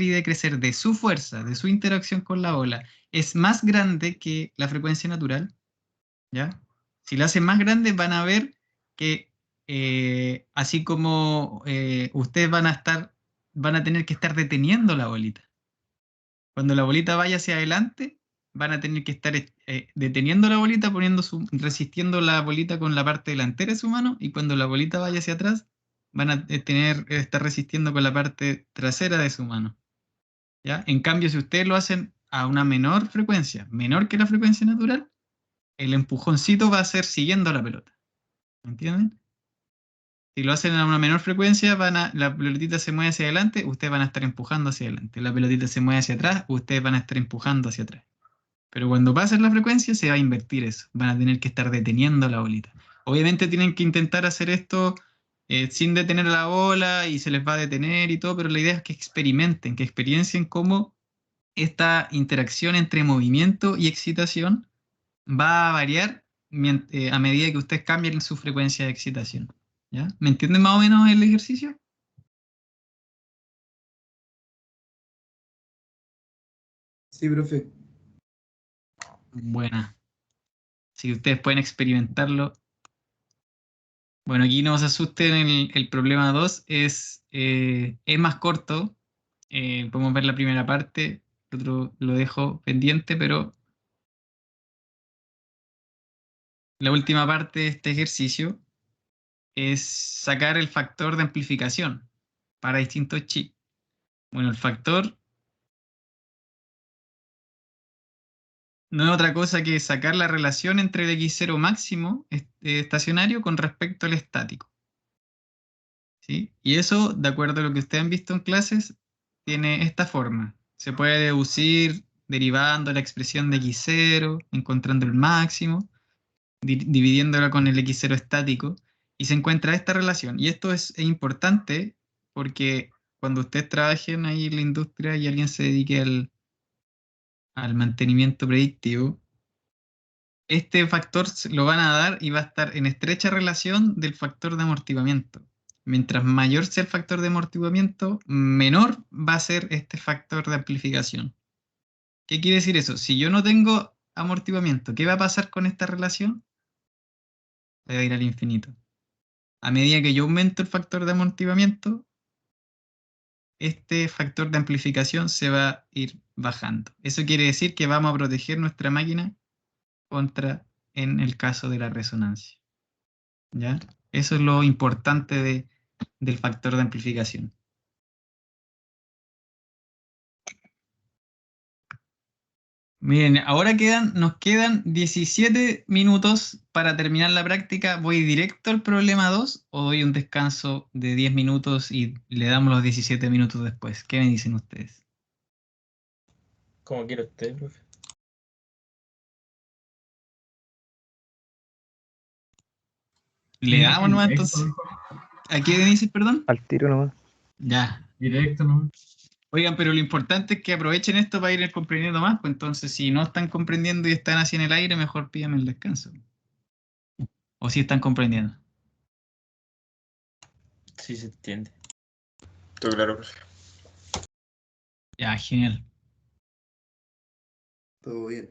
y decrecer de su fuerza, de su interacción con la ola, es más grande que la frecuencia natural, ¿ya? Si la hacen más grande, van a ver que así como ustedes van a tener que estar deteniendo la bolita. Cuando la bolita vaya hacia adelante, van a tener que estar deteniendo la bolita, resistiendo la bolita con la parte delantera de su mano, y cuando la bolita vaya hacia atrás, van a estar resistiendo con la parte trasera de su mano. ¿Ya? En cambio, si ustedes lo hacen a una menor frecuencia, menor que la frecuencia natural, el empujoncito va a ser siguiendo la pelota. ¿Me entienden? Si lo hacen a una menor frecuencia, la pelotita se mueve hacia adelante, ustedes van a estar empujando hacia adelante. La pelotita se mueve hacia atrás, ustedes van a estar empujando hacia atrás. Pero cuando pasen la frecuencia, se va a invertir eso. Van a tener que estar deteniendo la bolita. Obviamente tienen que intentar hacer esto sin detener la bola y se les va a detener y todo, pero la idea es que experimenten, que experiencien cómo esta interacción entre movimiento y excitación va a variar a medida que ustedes cambien su frecuencia de excitación. ¿Ya? ¿Me entienden más o menos el ejercicio? Sí, profe. Buena. Si ustedes pueden experimentarlo. Bueno, aquí no se asusten, el problema 2 es más corto. Podemos ver la primera parte, el otro lo dejo pendiente, pero la última parte de este ejercicio es sacar el factor de amplificación para distintos chips. Bueno, el factor no es otra cosa que sacar la relación entre el X0 máximo estacionario con respecto al estático. ¿Sí? Y eso, de acuerdo a lo que ustedes han visto en clases, tiene esta forma. Se puede deducir derivando la expresión de X0, encontrando el máximo, dividiéndola con el X0 estático, y se encuentra esta relación. Y esto es importante porque cuando ustedes trabajen ahí en la industria y alguien se dedique al mantenimiento predictivo, este factor lo van a dar y va a estar en estrecha relación del factor de amortiguamiento. Mientras mayor sea el factor de amortiguamiento, menor va a ser este factor de amplificación. ¿Qué quiere decir eso? Si yo no tengo amortiguamiento, ¿qué va a pasar con esta relación? Va a ir al infinito. A medida que yo aumento el factor de amortiguamiento, este factor de amplificación se va a ir bajando. Eso quiere decir que vamos a proteger nuestra máquina en el caso de la resonancia. ¿Ya? Eso es lo importante del factor de amplificación. Miren, ahora nos quedan 17 minutos para terminar la práctica. ¿Voy directo al problema 2 o doy un descanso de 10 minutos y le damos los 17 minutos después? ¿Qué me dicen ustedes? Como quiera usted, profe. ¿Le damos nomás Directo, entonces? mejor. ¿A qué dices, perdón? Al tiro nomás. Ya. Directo, ¿no? Oigan, pero lo importante es que aprovechen esto para ir comprendiendo más, pues entonces si no están comprendiendo y están así en el aire, mejor pídanme el descanso. O si están comprendiendo. Sí se entiende. Todo claro, profe. Ya, genial. Todo bien.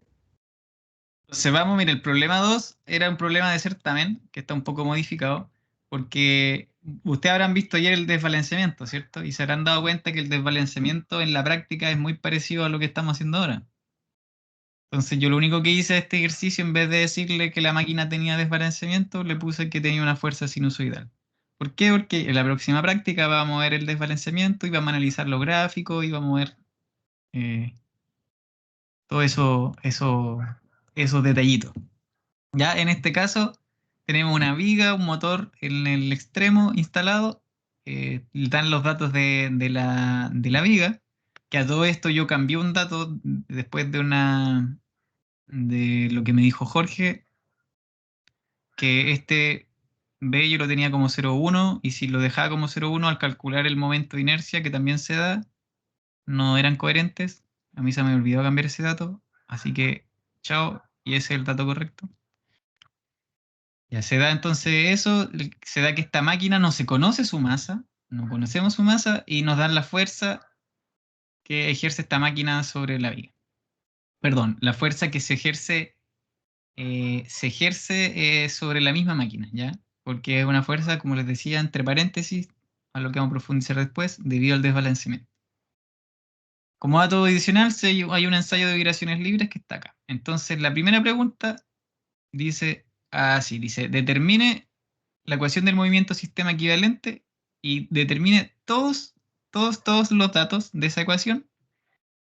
Entonces vamos, mira, el problema 2 era un problema de certamen, que está un poco modificado, porque ustedes habrán visto ayer el desbalanceamiento, ¿cierto? Y se habrán dado cuenta que el desbalanceamiento en la práctica es muy parecido a lo que estamos haciendo ahora. Entonces yo lo único que hice de este ejercicio, en vez de decirle que la máquina tenía desbalanceamiento, le puse que tenía una fuerza sinusoidal. ¿Por qué? Porque en la próxima práctica vamos a ver el desbalanceamiento y vamos a analizar los gráficos y vamos a ver todo esos detallitos. Ya en este caso tenemos una viga, un motor en el extremo instalado, dan los datos de la viga, que a todo esto yo cambié un dato después de lo que me dijo Jorge, que este B yo lo tenía como 0,1 y si lo dejaba como 0,1 al calcular el momento de inercia que también se da, no eran coherentes. A mí se me olvidó cambiar ese dato, así que chao. Y y ese es el dato correcto. Ya se da entonces eso, se da que esta máquina no se conoce su masa, no conocemos su masa y nos dan la fuerza que ejerce esta máquina sobre la viga. Perdón, la fuerza que se ejerce sobre la misma máquina, ¿ya? Porque es una fuerza, como les decía, entre paréntesis, a lo que vamos a profundizar después, debido al desbalanceamiento. Como dato adicional, hay un ensayo de vibraciones libres que está acá. Entonces, la primera pregunta dice así, dice, determine la ecuación del movimiento sistema equivalente y determine todos los datos de esa ecuación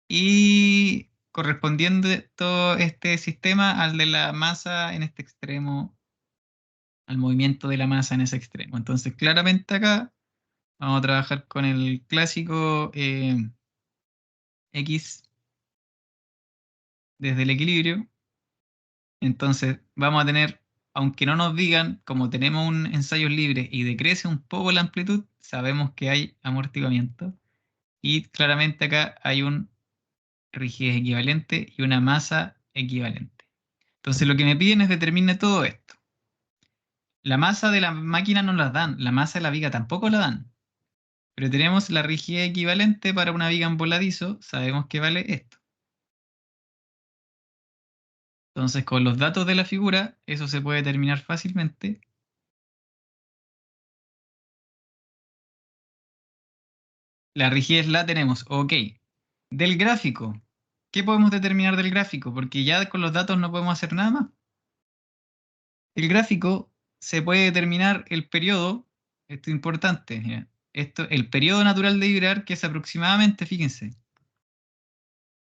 y correspondiendo todo este sistema al de la masa en este extremo, al movimiento de la masa en ese extremo. Entonces, claramente acá vamos a trabajar con el clásico X desde el equilibrio. Entonces, vamos a tener, aunque no nos digan, como tenemos un ensayo libre y decrece un poco la amplitud, sabemos que hay amortiguamiento. Y claramente acá hay un rigidez equivalente y una masa equivalente. Entonces lo que me piden es determine todo esto. La masa de la máquina no la dan, la masa de la viga tampoco la dan. Pero tenemos la rigidez equivalente para una viga en voladizo, sabemos que vale esto. Entonces con los datos de la figura, eso se puede determinar fácilmente. La rigidez la tenemos, ok. Del gráfico, ¿qué podemos determinar del gráfico? Porque ya con los datos no podemos hacer nada más. El gráfico se puede determinar el periodo, esto es importante, ¿ya? El periodo natural de vibrar, que es aproximadamente, fíjense,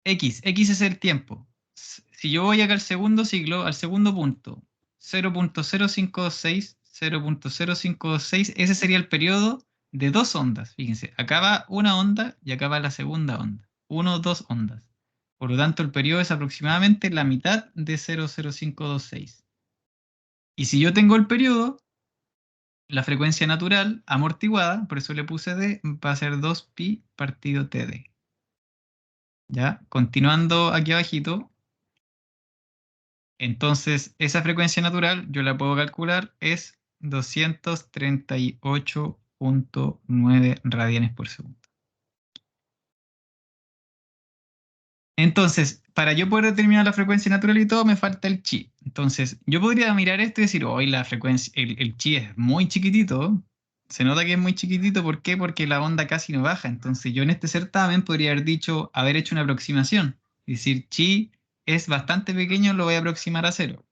X es el tiempo. Si yo voy acá al segundo ciclo, al segundo punto, 0.0526, 0.0526, ese sería el periodo de dos ondas. Fíjense, acá va una onda y acá va la segunda onda. 1 o 2 ondas. Por lo tanto, el periodo es aproximadamente la mitad de 0.0526. Y si yo tengo el periodo, la frecuencia natural amortiguada, por eso le puse D, va a ser 2pi partido TD. ¿Ya? Continuando aquí abajito, entonces esa frecuencia natural yo la puedo calcular, es 238.9 radianes por segundo. Entonces, para yo poder determinar la frecuencia natural y todo, me falta el chi. Entonces, yo podría mirar esto y decir, hoy la frecuencia, el chi es muy chiquitito. Se nota que es muy chiquitito, ¿por qué? Porque la onda casi no baja. Entonces, yo en este certamen podría haber hecho una aproximación. Es decir, chi es bastante pequeño, lo voy a aproximar a cero.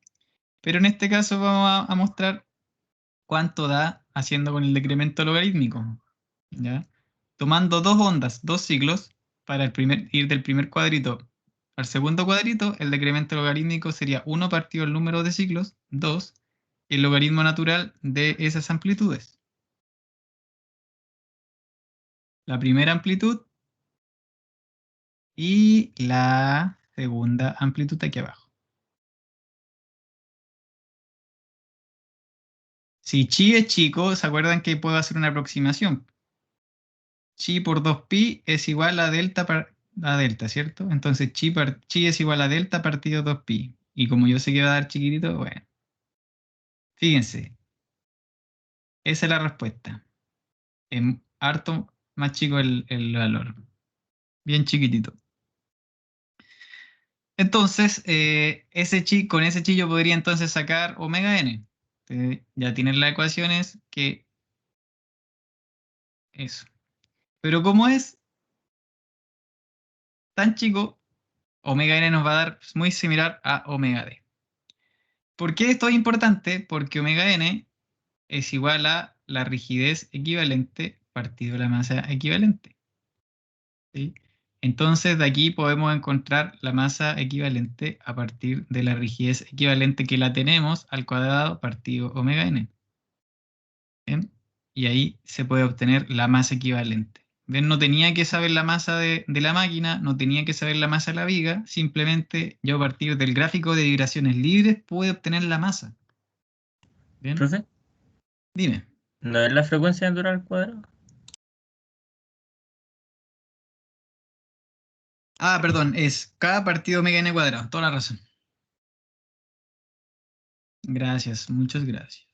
Pero en este caso vamos a mostrar cuánto da haciendo con el decremento logarítmico. ¿Ya? Tomando dos ondas, dos ciclos, para ir del primer cuadrito al segundo cuadrito, el decremento logarítmico sería 1 partido el número de ciclos, 2, el logaritmo natural de esas amplitudes. La primera amplitud y la segunda amplitud aquí abajo. Si chi es chico, ¿se acuerdan que puedo hacer una aproximación? Chi por 2pi es igual a delta, ¿cierto? Entonces chi es igual a delta partido 2pi. Y como yo sé que va a dar chiquitito, bueno. Fíjense, esa es la respuesta. Es harto más chico el valor. Bien chiquitito. Entonces, con ese chi yo podría entonces sacar omega n. Ya tienen las ecuaciones que... Eso. Pero como es tan chico, omega n nos va a dar muy similar a omega d. ¿Por qué esto es importante? Porque omega n es igual a la rigidez equivalente partido la masa equivalente. ¿Sí? Entonces de aquí podemos encontrar la masa equivalente a partir de la rigidez equivalente que la tenemos al cuadrado partido omega n. ¿Bien? Y ahí se puede obtener la masa equivalente. ¿Ven? No tenía que saber la masa de la máquina, no tenía que saber la masa de la viga, simplemente yo a partir del gráfico de vibraciones libres pude obtener la masa. ¿Bien? Profe, Dime. ¿no es la frecuencia natural al cuadrado? Ah, perdón, es K partido omega n cuadrado, toda la razón. Gracias, muchas gracias.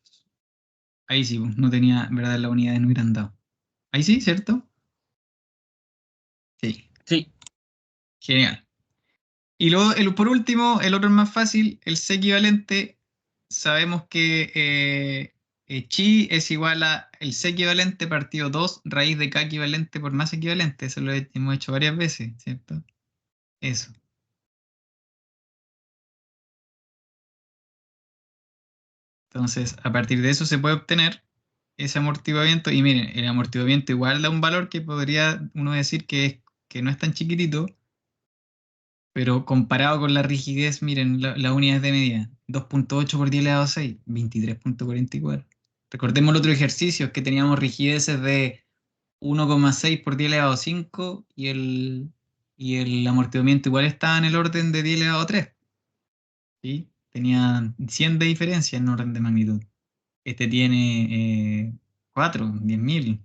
Ahí sí, no tenía, en verdad, las unidades no hubieran dado. Ahí sí, ¿cierto? Sí, Sí, genial. Y luego, por último, el otro es más fácil, el C equivalente. Sabemos que chi es igual a el C equivalente partido 2 raíz de K equivalente por masa equivalente. Eso lo hemos hecho varias veces, ¿cierto? Eso. Entonces, a partir de eso se puede obtener ese amortiguamiento. Y miren, el amortiguamiento igual da un valor que podría uno decir que no es tan chiquitito, pero comparado con la rigidez, miren, las unidades de medida. 2.8 por 10 elevado a 6, 23.44. Recordemos el otro ejercicio, que teníamos rigideces de 1,6 por 10 elevado a 5 y el amortiguamiento igual estaba en el orden de 10 elevado a 3. ¿Sí? Tenía 100 de diferencia en orden de magnitud. Este tiene 4, 10.000.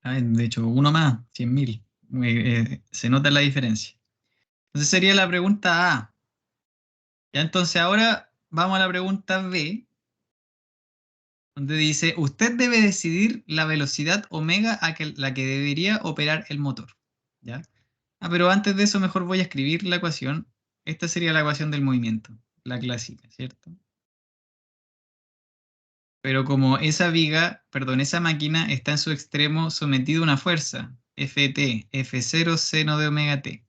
De hecho, uno más, 100.000. Se nota la diferencia. Entonces sería la pregunta A. Ya, entonces ahora vamos a la pregunta B, donde dice, usted debe decidir la velocidad omega a la que debería operar el motor. ¿Ya? Pero antes de eso mejor voy a escribir la ecuación. Esta sería la ecuación del movimiento, la clásica, ¿cierto? Pero como esa viga, perdón, esa máquina está en su extremo sometido a una fuerza, Ft, F0 seno de omega t.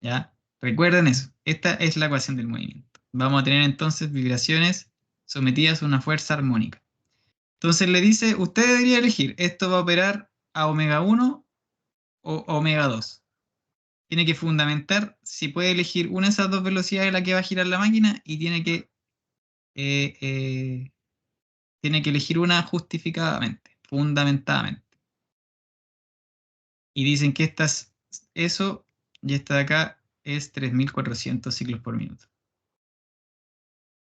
¿Ya? Recuerden eso. Esta es la ecuación del movimiento. Vamos a tener entonces vibraciones sometidas a una fuerza armónica. Entonces le dice, usted debería elegir, esto va a operar a omega 1 o omega 2. Tiene que fundamentar si puede elegir una de esas dos velocidades a la que va a girar la máquina y tiene que elegir una justificadamente, fundamentadamente. Y dicen que eso y esta de acá es 3.400 ciclos por minuto.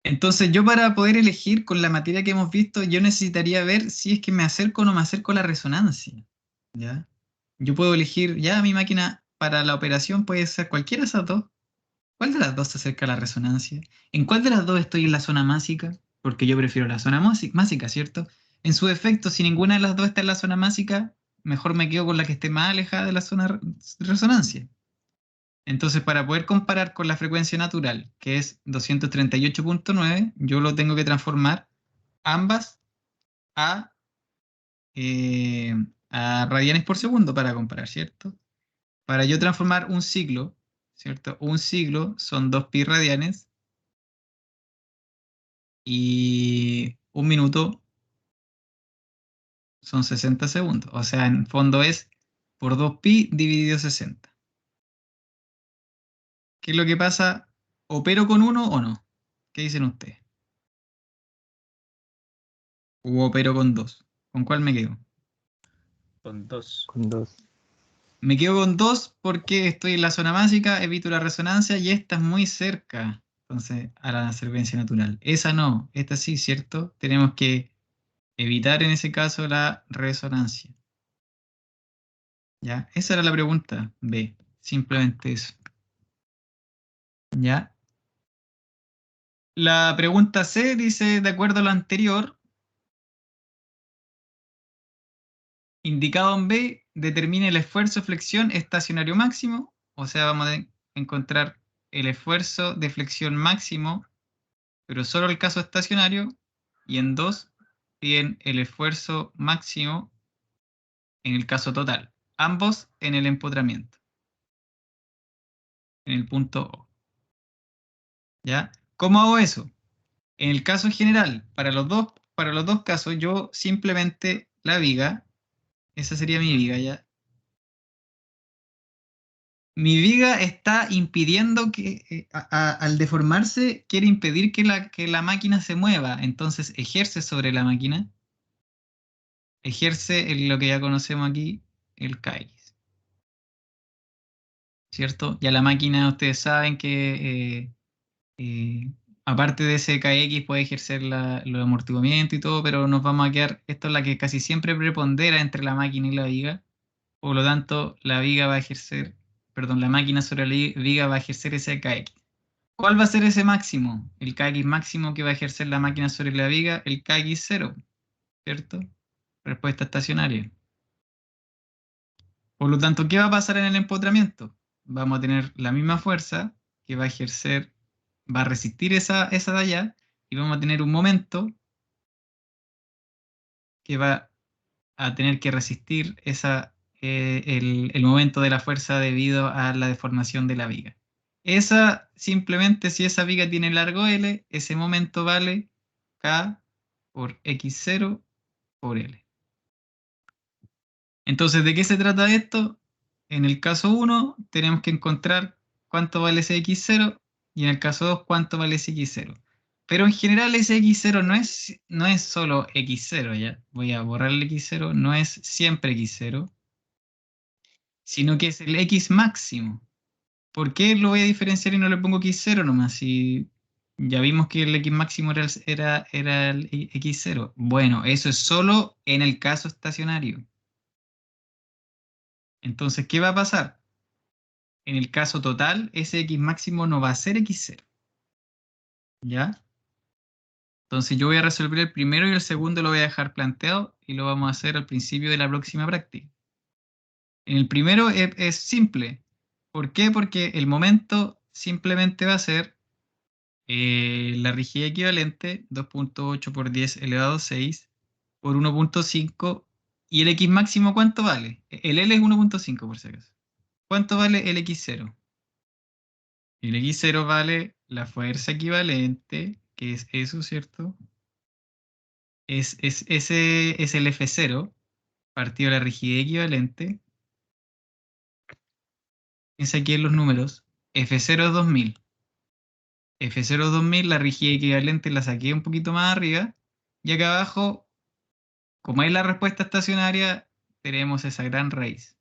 Entonces yo para poder elegir con la materia que hemos visto, yo necesitaría ver si es que me acerco o no me acerco a la resonancia. ¿Ya? Yo puedo elegir, ya mi máquina para la operación puede ser cualquiera de esas dos. ¿Cuál de las dos se acerca a la resonancia? ¿En cuál de las dos estoy en la zona másica? Porque yo prefiero la zona másica, ¿cierto? En su defecto, si ninguna de las dos está en la zona másica, mejor me quedo con la que esté más alejada de la zona de resonancia. Entonces, para poder comparar con la frecuencia natural, que es 238.9, yo lo tengo que transformar ambas a radianes por segundo para comparar, ¿cierto? Para yo transformar un ciclo, ¿cierto? Un ciclo son 2pi radianes y un minuto son 60 segundos. O sea, en fondo es por 2pi dividido 60. ¿Qué es lo que pasa? ¿Opero con uno o no? ¿Qué dicen ustedes? ¿O opero con dos? ¿Con cuál me quedo? con 2. Con 2. Me quedo con 2 porque estoy en la zona másica, evito la resonancia y esta es muy cerca, entonces, a la frecuencia natural. Esa no, esta sí, ¿cierto? Tenemos que evitar en ese caso la resonancia. ¿Ya? Esa era la pregunta B, simplemente eso. ¿Ya? La pregunta C dice, de acuerdo a lo anterior, indicado en B, determine el esfuerzo de flexión estacionario máximo, o sea, vamos a encontrar el esfuerzo de flexión máximo, pero solo el caso estacionario, y en 2, piden el esfuerzo máximo en el caso total, ambos en el empotramiento, en el punto O. ¿Ya? ¿Cómo hago eso? En el caso general, para los dos casos, yo simplemente la viga, esa sería mi viga, ¿ya? Mi viga está impidiendo que, al deformarse, quiere impedir que la máquina se mueva. Entonces ejerce sobre la máquina, ejerce lo que ya conocemos aquí, el KX. ¿Cierto? Ya la máquina, ustedes saben que aparte de ese KX puede ejercer los amortiguamientos y todo, pero nos vamos a quedar, esto es la que casi siempre prepondera entre la máquina y la viga. Por lo tanto, la máquina sobre la viga va a ejercer ese KX. ¿Cuál va a ser ese máximo? El Kx máximo que va a ejercer la máquina sobre la viga, el Kx0, ¿cierto? Respuesta estacionaria. Por lo tanto, ¿qué va a pasar en el empotramiento? Vamos a tener la misma fuerza que va a ejercer, va a resistir esa de allá, y vamos a tener un momento que va a tener que resistir el momento de la fuerza debido a la deformación de la viga. Simplemente si esa viga tiene largo L, ese momento vale K por X0 por L. Entonces, ¿de qué se trata esto? En el caso 1 tenemos que encontrar cuánto vale ese X0 y en el caso 2 cuánto vale ese X0. Pero en general ese X0 no es solo X0, ¿ya? Voy a borrar el X0, no es siempre X0, sino que es el X máximo. ¿Por qué lo voy a diferenciar y no le pongo X0 nomás? Si ya vimos que el X máximo era el X0. Bueno, eso es solo en el caso estacionario. Entonces, ¿qué va a pasar? En el caso total, ese X máximo no va a ser X0. ¿Ya? Entonces yo voy a resolver el primero y el segundo lo voy a dejar planteado y lo vamos a hacer al principio de la próxima práctica. En el primero es simple. ¿Por qué? Porque el momento simplemente va a ser la rigidez equivalente, 2.8 por 10 elevado a 6 por 1.5. ¿Y el X máximo cuánto vale? El L es 1.5 por si acaso. ¿Cuánto vale el X0? El X0 vale la fuerza equivalente, que es eso, ¿cierto? Ese es el F0, partido de la rigidez equivalente. Piensa aquí en los números. F0 es 2000. F0 es 2000, la rigidez equivalente la saqué un poquito más arriba. Y acá abajo, como es la respuesta estacionaria, tenemos esa gran raíz.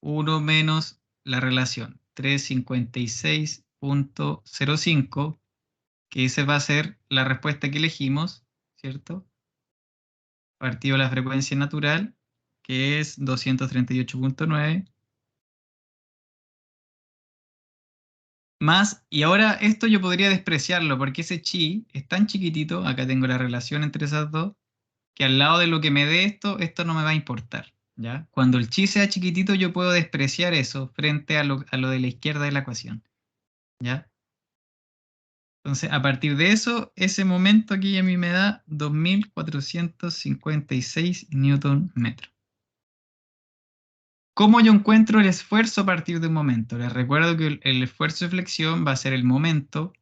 1 menos la relación 356.05, que esa va a ser la respuesta que elegimos, ¿cierto? Partido de la frecuencia natural, que es 238.9. Más, y ahora esto yo podría despreciarlo, porque ese chi es tan chiquitito, acá tengo la relación entre esas dos, que al lado de lo que me dé esto no me va a importar, ¿ya? Cuando el chi sea chiquitito yo puedo despreciar eso frente a lo de la izquierda de la ecuación, ¿ya? Entonces, a partir de eso, ese momento aquí a mí me da 2456 Newton metro. ¿Cómo yo encuentro el esfuerzo a partir de un momento? Les recuerdo que el esfuerzo de flexión va a ser el momento.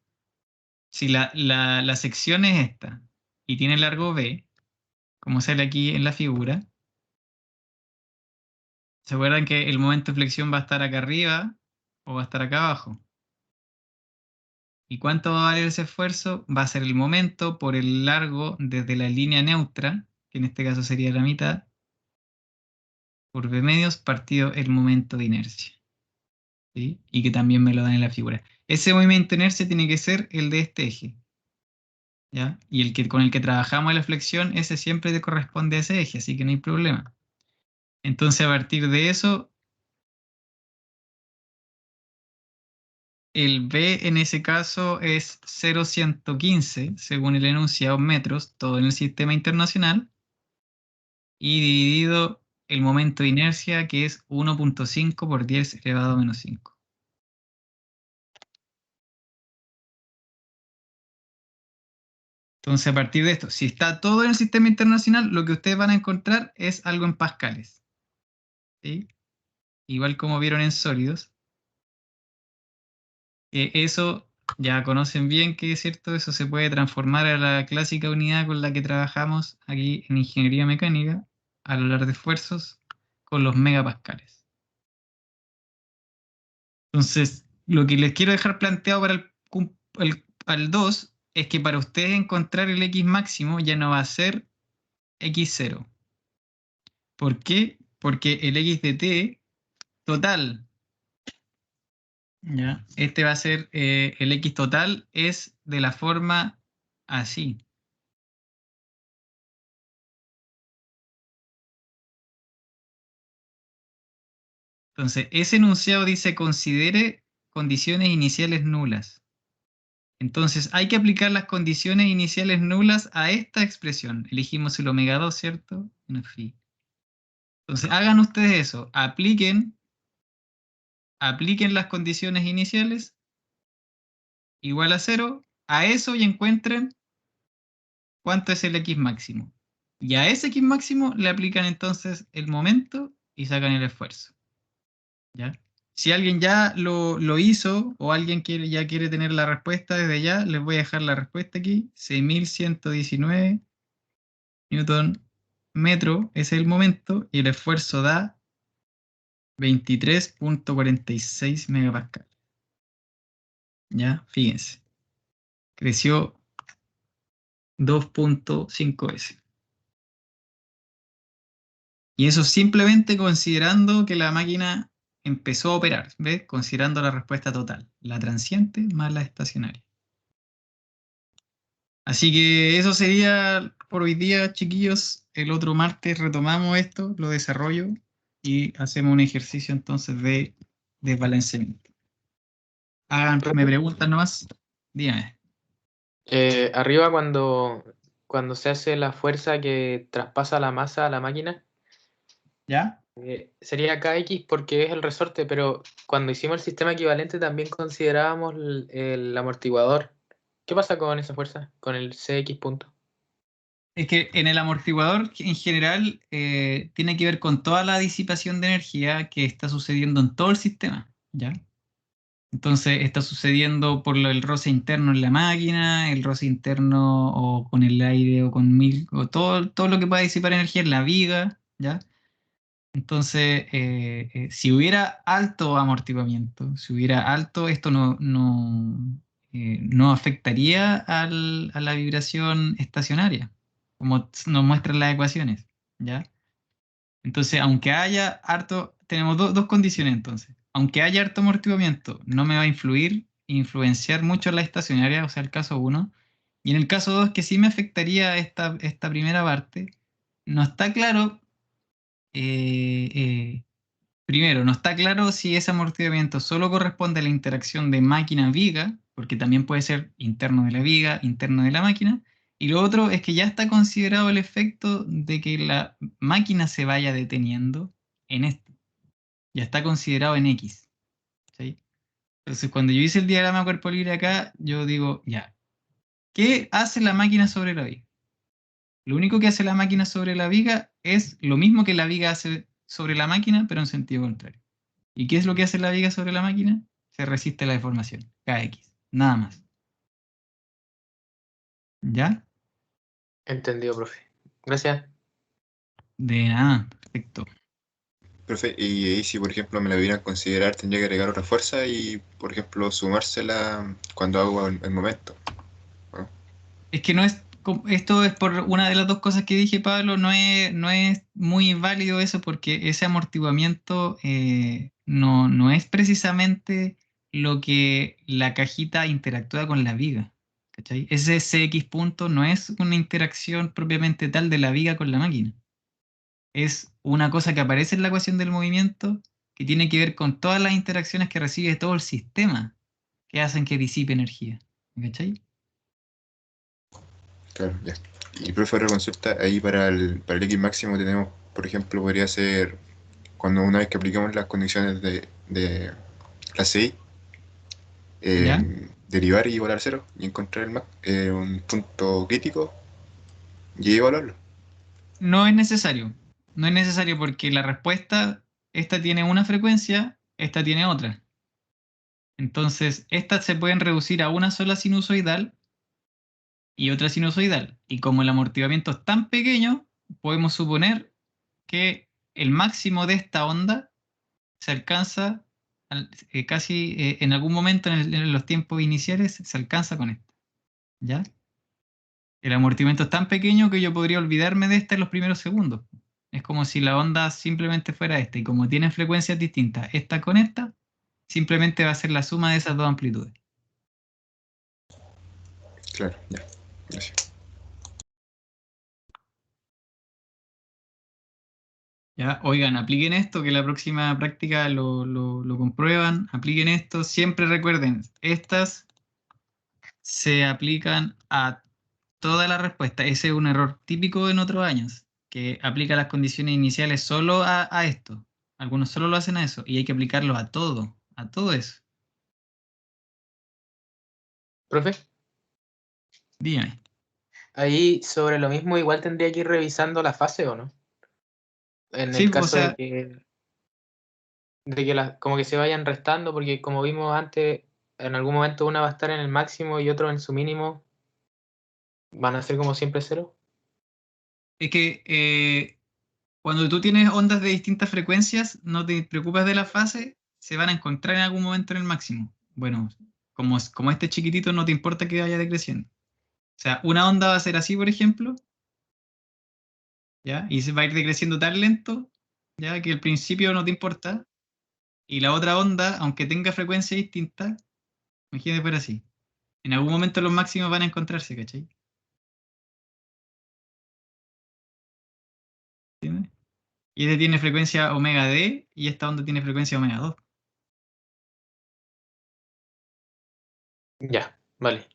Si la sección es esta y tiene largo B, como sale aquí en la figura, ¿se acuerdan que el momento de flexión va a estar acá arriba o va a estar acá abajo? ¿Y cuánto va a valer ese esfuerzo? Va a ser el momento por el largo desde la línea neutra, que en este caso sería la mitad, por B medios partido el momento de inercia. ¿Sí? Y que también me lo dan en la figura. Ese movimiento de inercia tiene que ser el de este eje, ¿ya? Y con el que trabajamos en la flexión, ese siempre te corresponde a ese eje, así que no hay problema. Entonces, a partir de eso, el B en ese caso es 0,115, según el enunciado metros, todo en el sistema internacional, y dividido el momento de inercia, que es 1.5 por 10 elevado a menos 5. Entonces, a partir de esto, si está todo en el sistema internacional, lo que ustedes van a encontrar es algo en pascales, ¿sí? Igual como vieron en sólidos. Eso ya conocen bien que es cierto, eso se puede transformar a la clásica unidad con la que trabajamos aquí en ingeniería mecánica, al hablar de esfuerzos, con los megapascales. Entonces, lo que les quiero dejar planteado para el 2 es que para ustedes encontrar el X máximo ya no va a ser X0. ¿Por qué? Porque el X de t total, ¿ya? Este va a ser, el X total es de la forma así. Entonces, ese enunciado dice considere condiciones iniciales nulas. Entonces, hay que aplicar las condiciones iniciales nulas a esta expresión. Elegimos el omega 2, ¿cierto? Menos phi. Entonces, hagan ustedes eso. Apliquen las condiciones iniciales igual a 0 a eso y encuentren cuánto es el x máximo. Y a ese x máximo le aplican entonces el momento y sacan el esfuerzo. ¿Ya? Si alguien ya lo hizo o alguien ya quiere tener la respuesta desde ya, les voy a dejar la respuesta aquí. 6.119 Newton metro es el momento y el esfuerzo da 23.46 megapascal. Ya, fíjense. Creció 2.5 veces. Y eso simplemente considerando que la máquina empezó a operar, ¿ves? Considerando la respuesta total, la transiente más la estacionaria. Así que eso sería por hoy día, chiquillos. El otro martes retomamos esto, lo desarrollo y hacemos un ejercicio entonces de desbalanceamiento. Me preguntan nomás, dígame. Arriba cuando se hace la fuerza que traspasa la masa a la máquina, ¿Ya? sería Kx porque es el resorte, pero cuando hicimos el sistema equivalente también considerábamos el amortiguador. ¿Qué pasa con esa fuerza? Con el Cx punto. Es que en el amortiguador en general tiene que ver con toda la disipación de energía que está sucediendo en todo el sistema, ¿ya? Entonces está sucediendo por el roce interno en la máquina, el roce interno o con el aire o con o todo lo que pueda disipar energía en la viga, ¿ya? Entonces, si hubiera alto amortiguamiento, si hubiera alto, esto no afectaría a la vibración estacionaria, como nos muestran las ecuaciones, ¿ya? Entonces, aunque haya harto, tenemos dos condiciones entonces. Aunque haya harto amortiguamiento, no me va a influenciar mucho la estacionaria, o sea, el caso 1. Y en el caso 2, que sí me afectaría esta primera parte, no está claro, primero, no está claro si ese amortiguamiento solo corresponde a la interacción de máquina-viga, porque también puede ser interno de la viga, interno de la máquina. Y lo otro es que ya está considerado el efecto de que la máquina se vaya deteniendo en esto. Ya está considerado en X. ¿Sí? Entonces, cuando yo hice el diagrama cuerpo libre acá, yo digo, ya, ¿qué hace la máquina sobre la viga? Lo único que hace la máquina sobre la viga es lo mismo que la viga hace sobre la máquina, pero en sentido contrario. ¿Y qué es lo que hace la viga sobre la máquina? Se resiste a la deformación, Kx, nada más. ¿Ya? Entendido, profe. Gracias. De nada, perfecto. Profe, y ahí si por ejemplo me la vieran a considerar, tendría que agregar otra fuerza y por ejemplo sumársela cuando hago el momento. ¿No? Es que no es, esto es por una de las dos cosas que dije, Pablo, no es muy válido eso porque ese amortiguamiento no es precisamente lo que la cajita interactúa con la viga. ¿Cachai? Ese Cx punto no es una interacción propiamente tal de la viga con la máquina. Es una cosa que aparece en la ecuación del movimiento que tiene que ver con todas las interacciones que recibe todo el sistema que hacen que disipe energía. ¿Cachai? Claro, ya. Y profe, otra consulta, ahí para el X máximo tenemos, por ejemplo, podría ser cuando una vez que aplicamos las condiciones de clase I, ¿Ya? derivar y igualar cero y encontrar un punto crítico y evaluarlo. No es necesario. No es necesario porque la respuesta, esta tiene una frecuencia, esta tiene otra. Entonces, estas se pueden reducir a una sola sinusoidal y otra sinusoidal. Y como el amortiguamiento es tan pequeño, podemos suponer que el máximo de esta onda se alcanza casi en algún momento en los tiempos iniciales, se alcanza con esta. ¿Ya? El amortiguamiento es tan pequeño que yo podría olvidarme de esta en los primeros segundos. Es como si la onda simplemente fuera esta. Y como tienen frecuencias distintas, esta con esta, simplemente va a ser la suma de esas dos amplitudes. Claro, ya. Gracias. Ya, oigan, apliquen esto, que la próxima práctica lo comprueban, apliquen esto, siempre recuerden, estas se aplican a toda la respuesta. Ese es un error típico en otros años, que aplica las condiciones iniciales solo a esto. Algunos solo lo hacen a eso, y hay que aplicarlo a todo eso. Profe, Dígame. ahí sobre lo mismo igual tendría que ir revisando la fase o no. En Sí, el o caso sea, de que como que se vayan restando, porque como vimos antes, en algún momento una va a estar en el máximo y otro en su mínimo, van a ser como siempre cero. es que cuando tú tienes ondas de distintas frecuencias, no te preocupas de la fase, se van a encontrar en algún momento en el máximo. Bueno, como este chiquitito, no te importa que vaya decreciendo. O sea, una onda va a ser así, por ejemplo, ¿ya? Y se va a ir decreciendo tan lento, ¿ya? Que al principio no te importa. Y la otra onda, aunque tenga frecuencia distinta, imagínate por así. En algún momento los máximos van a encontrarse, ¿cachai? ¿Entiendes? Y este tiene frecuencia omega D y esta onda tiene frecuencia omega 2. Ya, vale.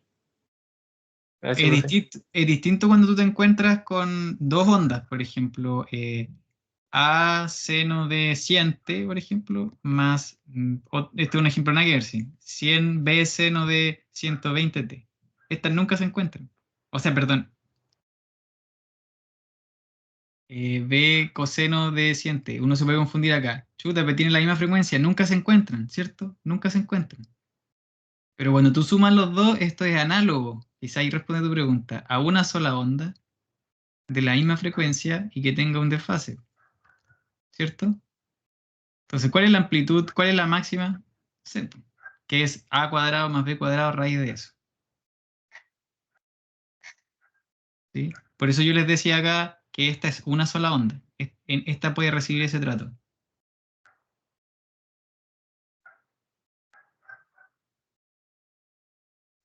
Gracias, Es profe. distinto cuando tú te encuentras con dos ondas, por ejemplo, A seno de 100t, por ejemplo, más, este es un ejemplo nada que ver, sí, 100 B seno de 120t. Estas nunca se encuentran. O sea, perdón, B coseno de 100t. Uno se puede confundir acá. Chuta, pero tienen la misma frecuencia, nunca se encuentran, ¿cierto? Nunca se encuentran. Pero cuando tú sumas los dos, esto es análogo. Quizá ahí responde tu pregunta. A una sola onda de la misma frecuencia y que tenga un desfase, ¿cierto? Entonces, ¿cuál es la amplitud? ¿Cuál es la máxima? C, que es a cuadrado más b cuadrado raíz de eso. ¿Sí? Por eso yo les decía acá que esta es una sola onda. Esta puede recibir ese trato.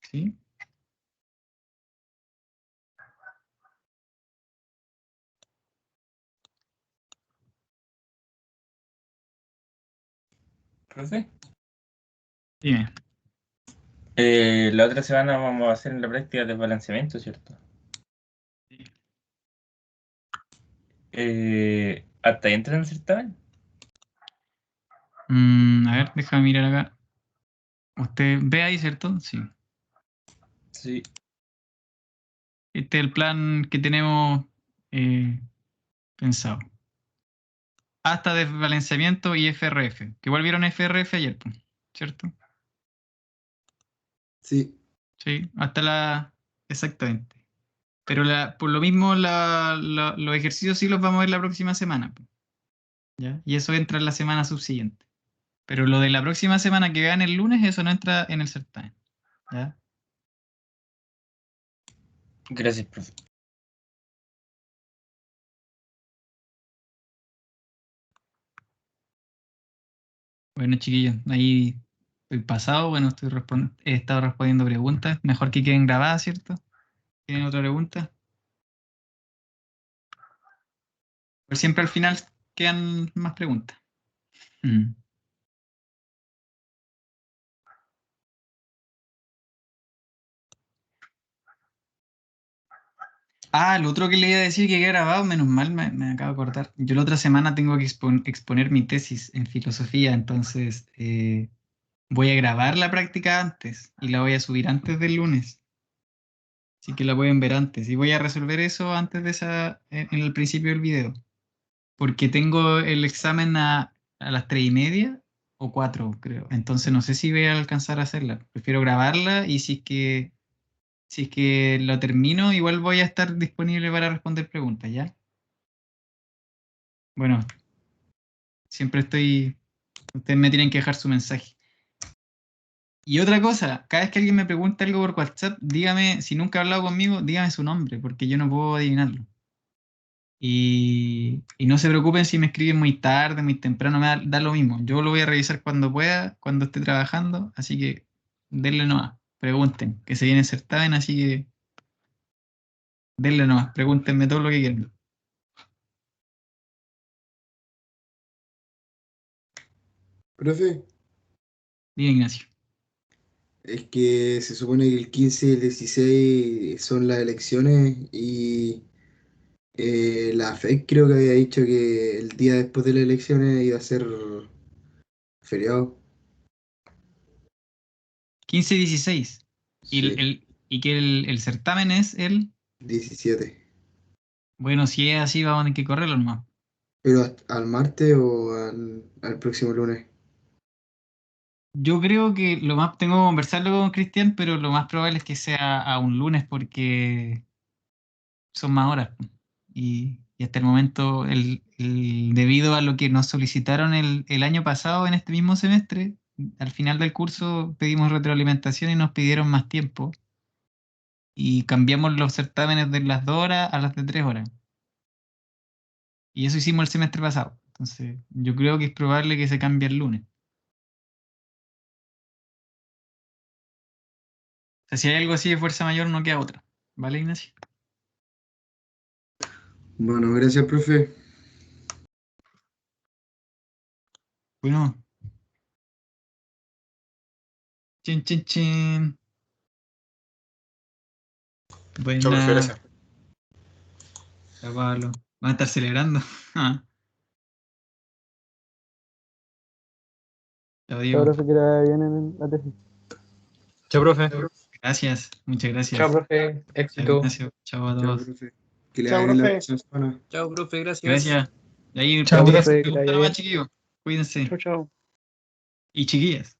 ¿Sí? Profe. Dime. La otra semana vamos a hacer la práctica de balanceamiento, ¿cierto? ¿Hasta ahí entra en el certamen? A ver, déjame mirar acá. Usted ve ahí, ¿cierto? Sí. Sí. Este es el plan que tenemos pensado. Hasta desbalanceamiento y FRF. Que igual vieron FRF ayer, pues, ¿cierto? Sí. Sí, hasta la... Exactamente. Pero por lo mismo los ejercicios sí los vamos a ver la próxima semana, pues, ¿ya? Y eso entra en la semana subsiguiente. Pero lo de la próxima semana que vean el lunes, eso no entra en el certamen, ¿ya? Gracias, profe. Bueno, chiquillos, ahí estoy pasado, bueno, he estado respondiendo preguntas. Mejor que queden grabadas, ¿cierto? ¿Tienen otra pregunta? Pero siempre al final quedan más preguntas. Mm. Ah, lo otro que le iba a decir que queda grabado, menos mal me acabo de acordar. Yo la otra semana tengo que exponer mi tesis en filosofía, entonces voy a grabar la práctica antes y la voy a subir antes del lunes. Así que la pueden ver antes. Y voy a resolver eso antes de en el principio del video. Porque tengo el examen a las 3:30 o 4, creo. Entonces no sé si voy a alcanzar a hacerla. Prefiero grabarla y si es que lo termino, igual voy a estar disponible para responder preguntas, ¿ya? Bueno, siempre estoy... Ustedes me tienen que dejar su mensaje. Y otra cosa, cada vez que alguien me pregunta algo por WhatsApp, dígame, si nunca ha hablado conmigo, dígame su nombre, porque yo no puedo adivinarlo. Y no se preocupen si me escriben muy tarde, muy temprano, da lo mismo. Yo lo voy a revisar cuando pueda, cuando esté trabajando, así que denle nomás, pregunten, que se viene el certamen, así que denle nomás, pregúntenme todo lo que quieran. Profe, Dime, Ignacio. es que se supone que el 15 y el 16 son las elecciones y la FEC creo que había dicho que el día después de las elecciones iba a ser feriado. 15 y 16. Sí, Y que el certamen es el... 17. Bueno, si es así, vamos a tener que correrlo nomás. ¿Pero al martes o al próximo lunes? Yo creo que lo más... Tengo que conversarlo con Cristian, pero lo más probable es que sea a un lunes porque son más horas. Y hasta el momento, debido a lo que nos solicitaron el año pasado en este mismo semestre, al final del curso pedimos retroalimentación y nos pidieron más tiempo. Y cambiamos los certámenes de las 2 horas a las de 3 horas. Y eso hicimos el semestre pasado. Entonces, yo creo que es probable que se cambie el lunes. O sea, si hay algo así de fuerza mayor, no queda otra. ¿Vale, Ignacio? Bueno, gracias, profe. Bueno. Chin, chin, chin. Chao, profe, Buena. gracias. Chao, Pablo. Van a estar celebrando. Ah. Chao, Chao, Diego. profe, que le vaya bien en la tesis. Chao, profe. Gracias. Muchas gracias. Chao, profe. Chao, Éxito. Ignacio. Chao a Chao, todos. profe. Que le Chao, vaya bien la profe. próxima semana. Chao, profe. Gracias. Gracias. Y ahí Chao, cualquier profe, que le pregunta vaya nomás, bien. chiquillos. Cuídense. Chau, chau. Y chiquillas.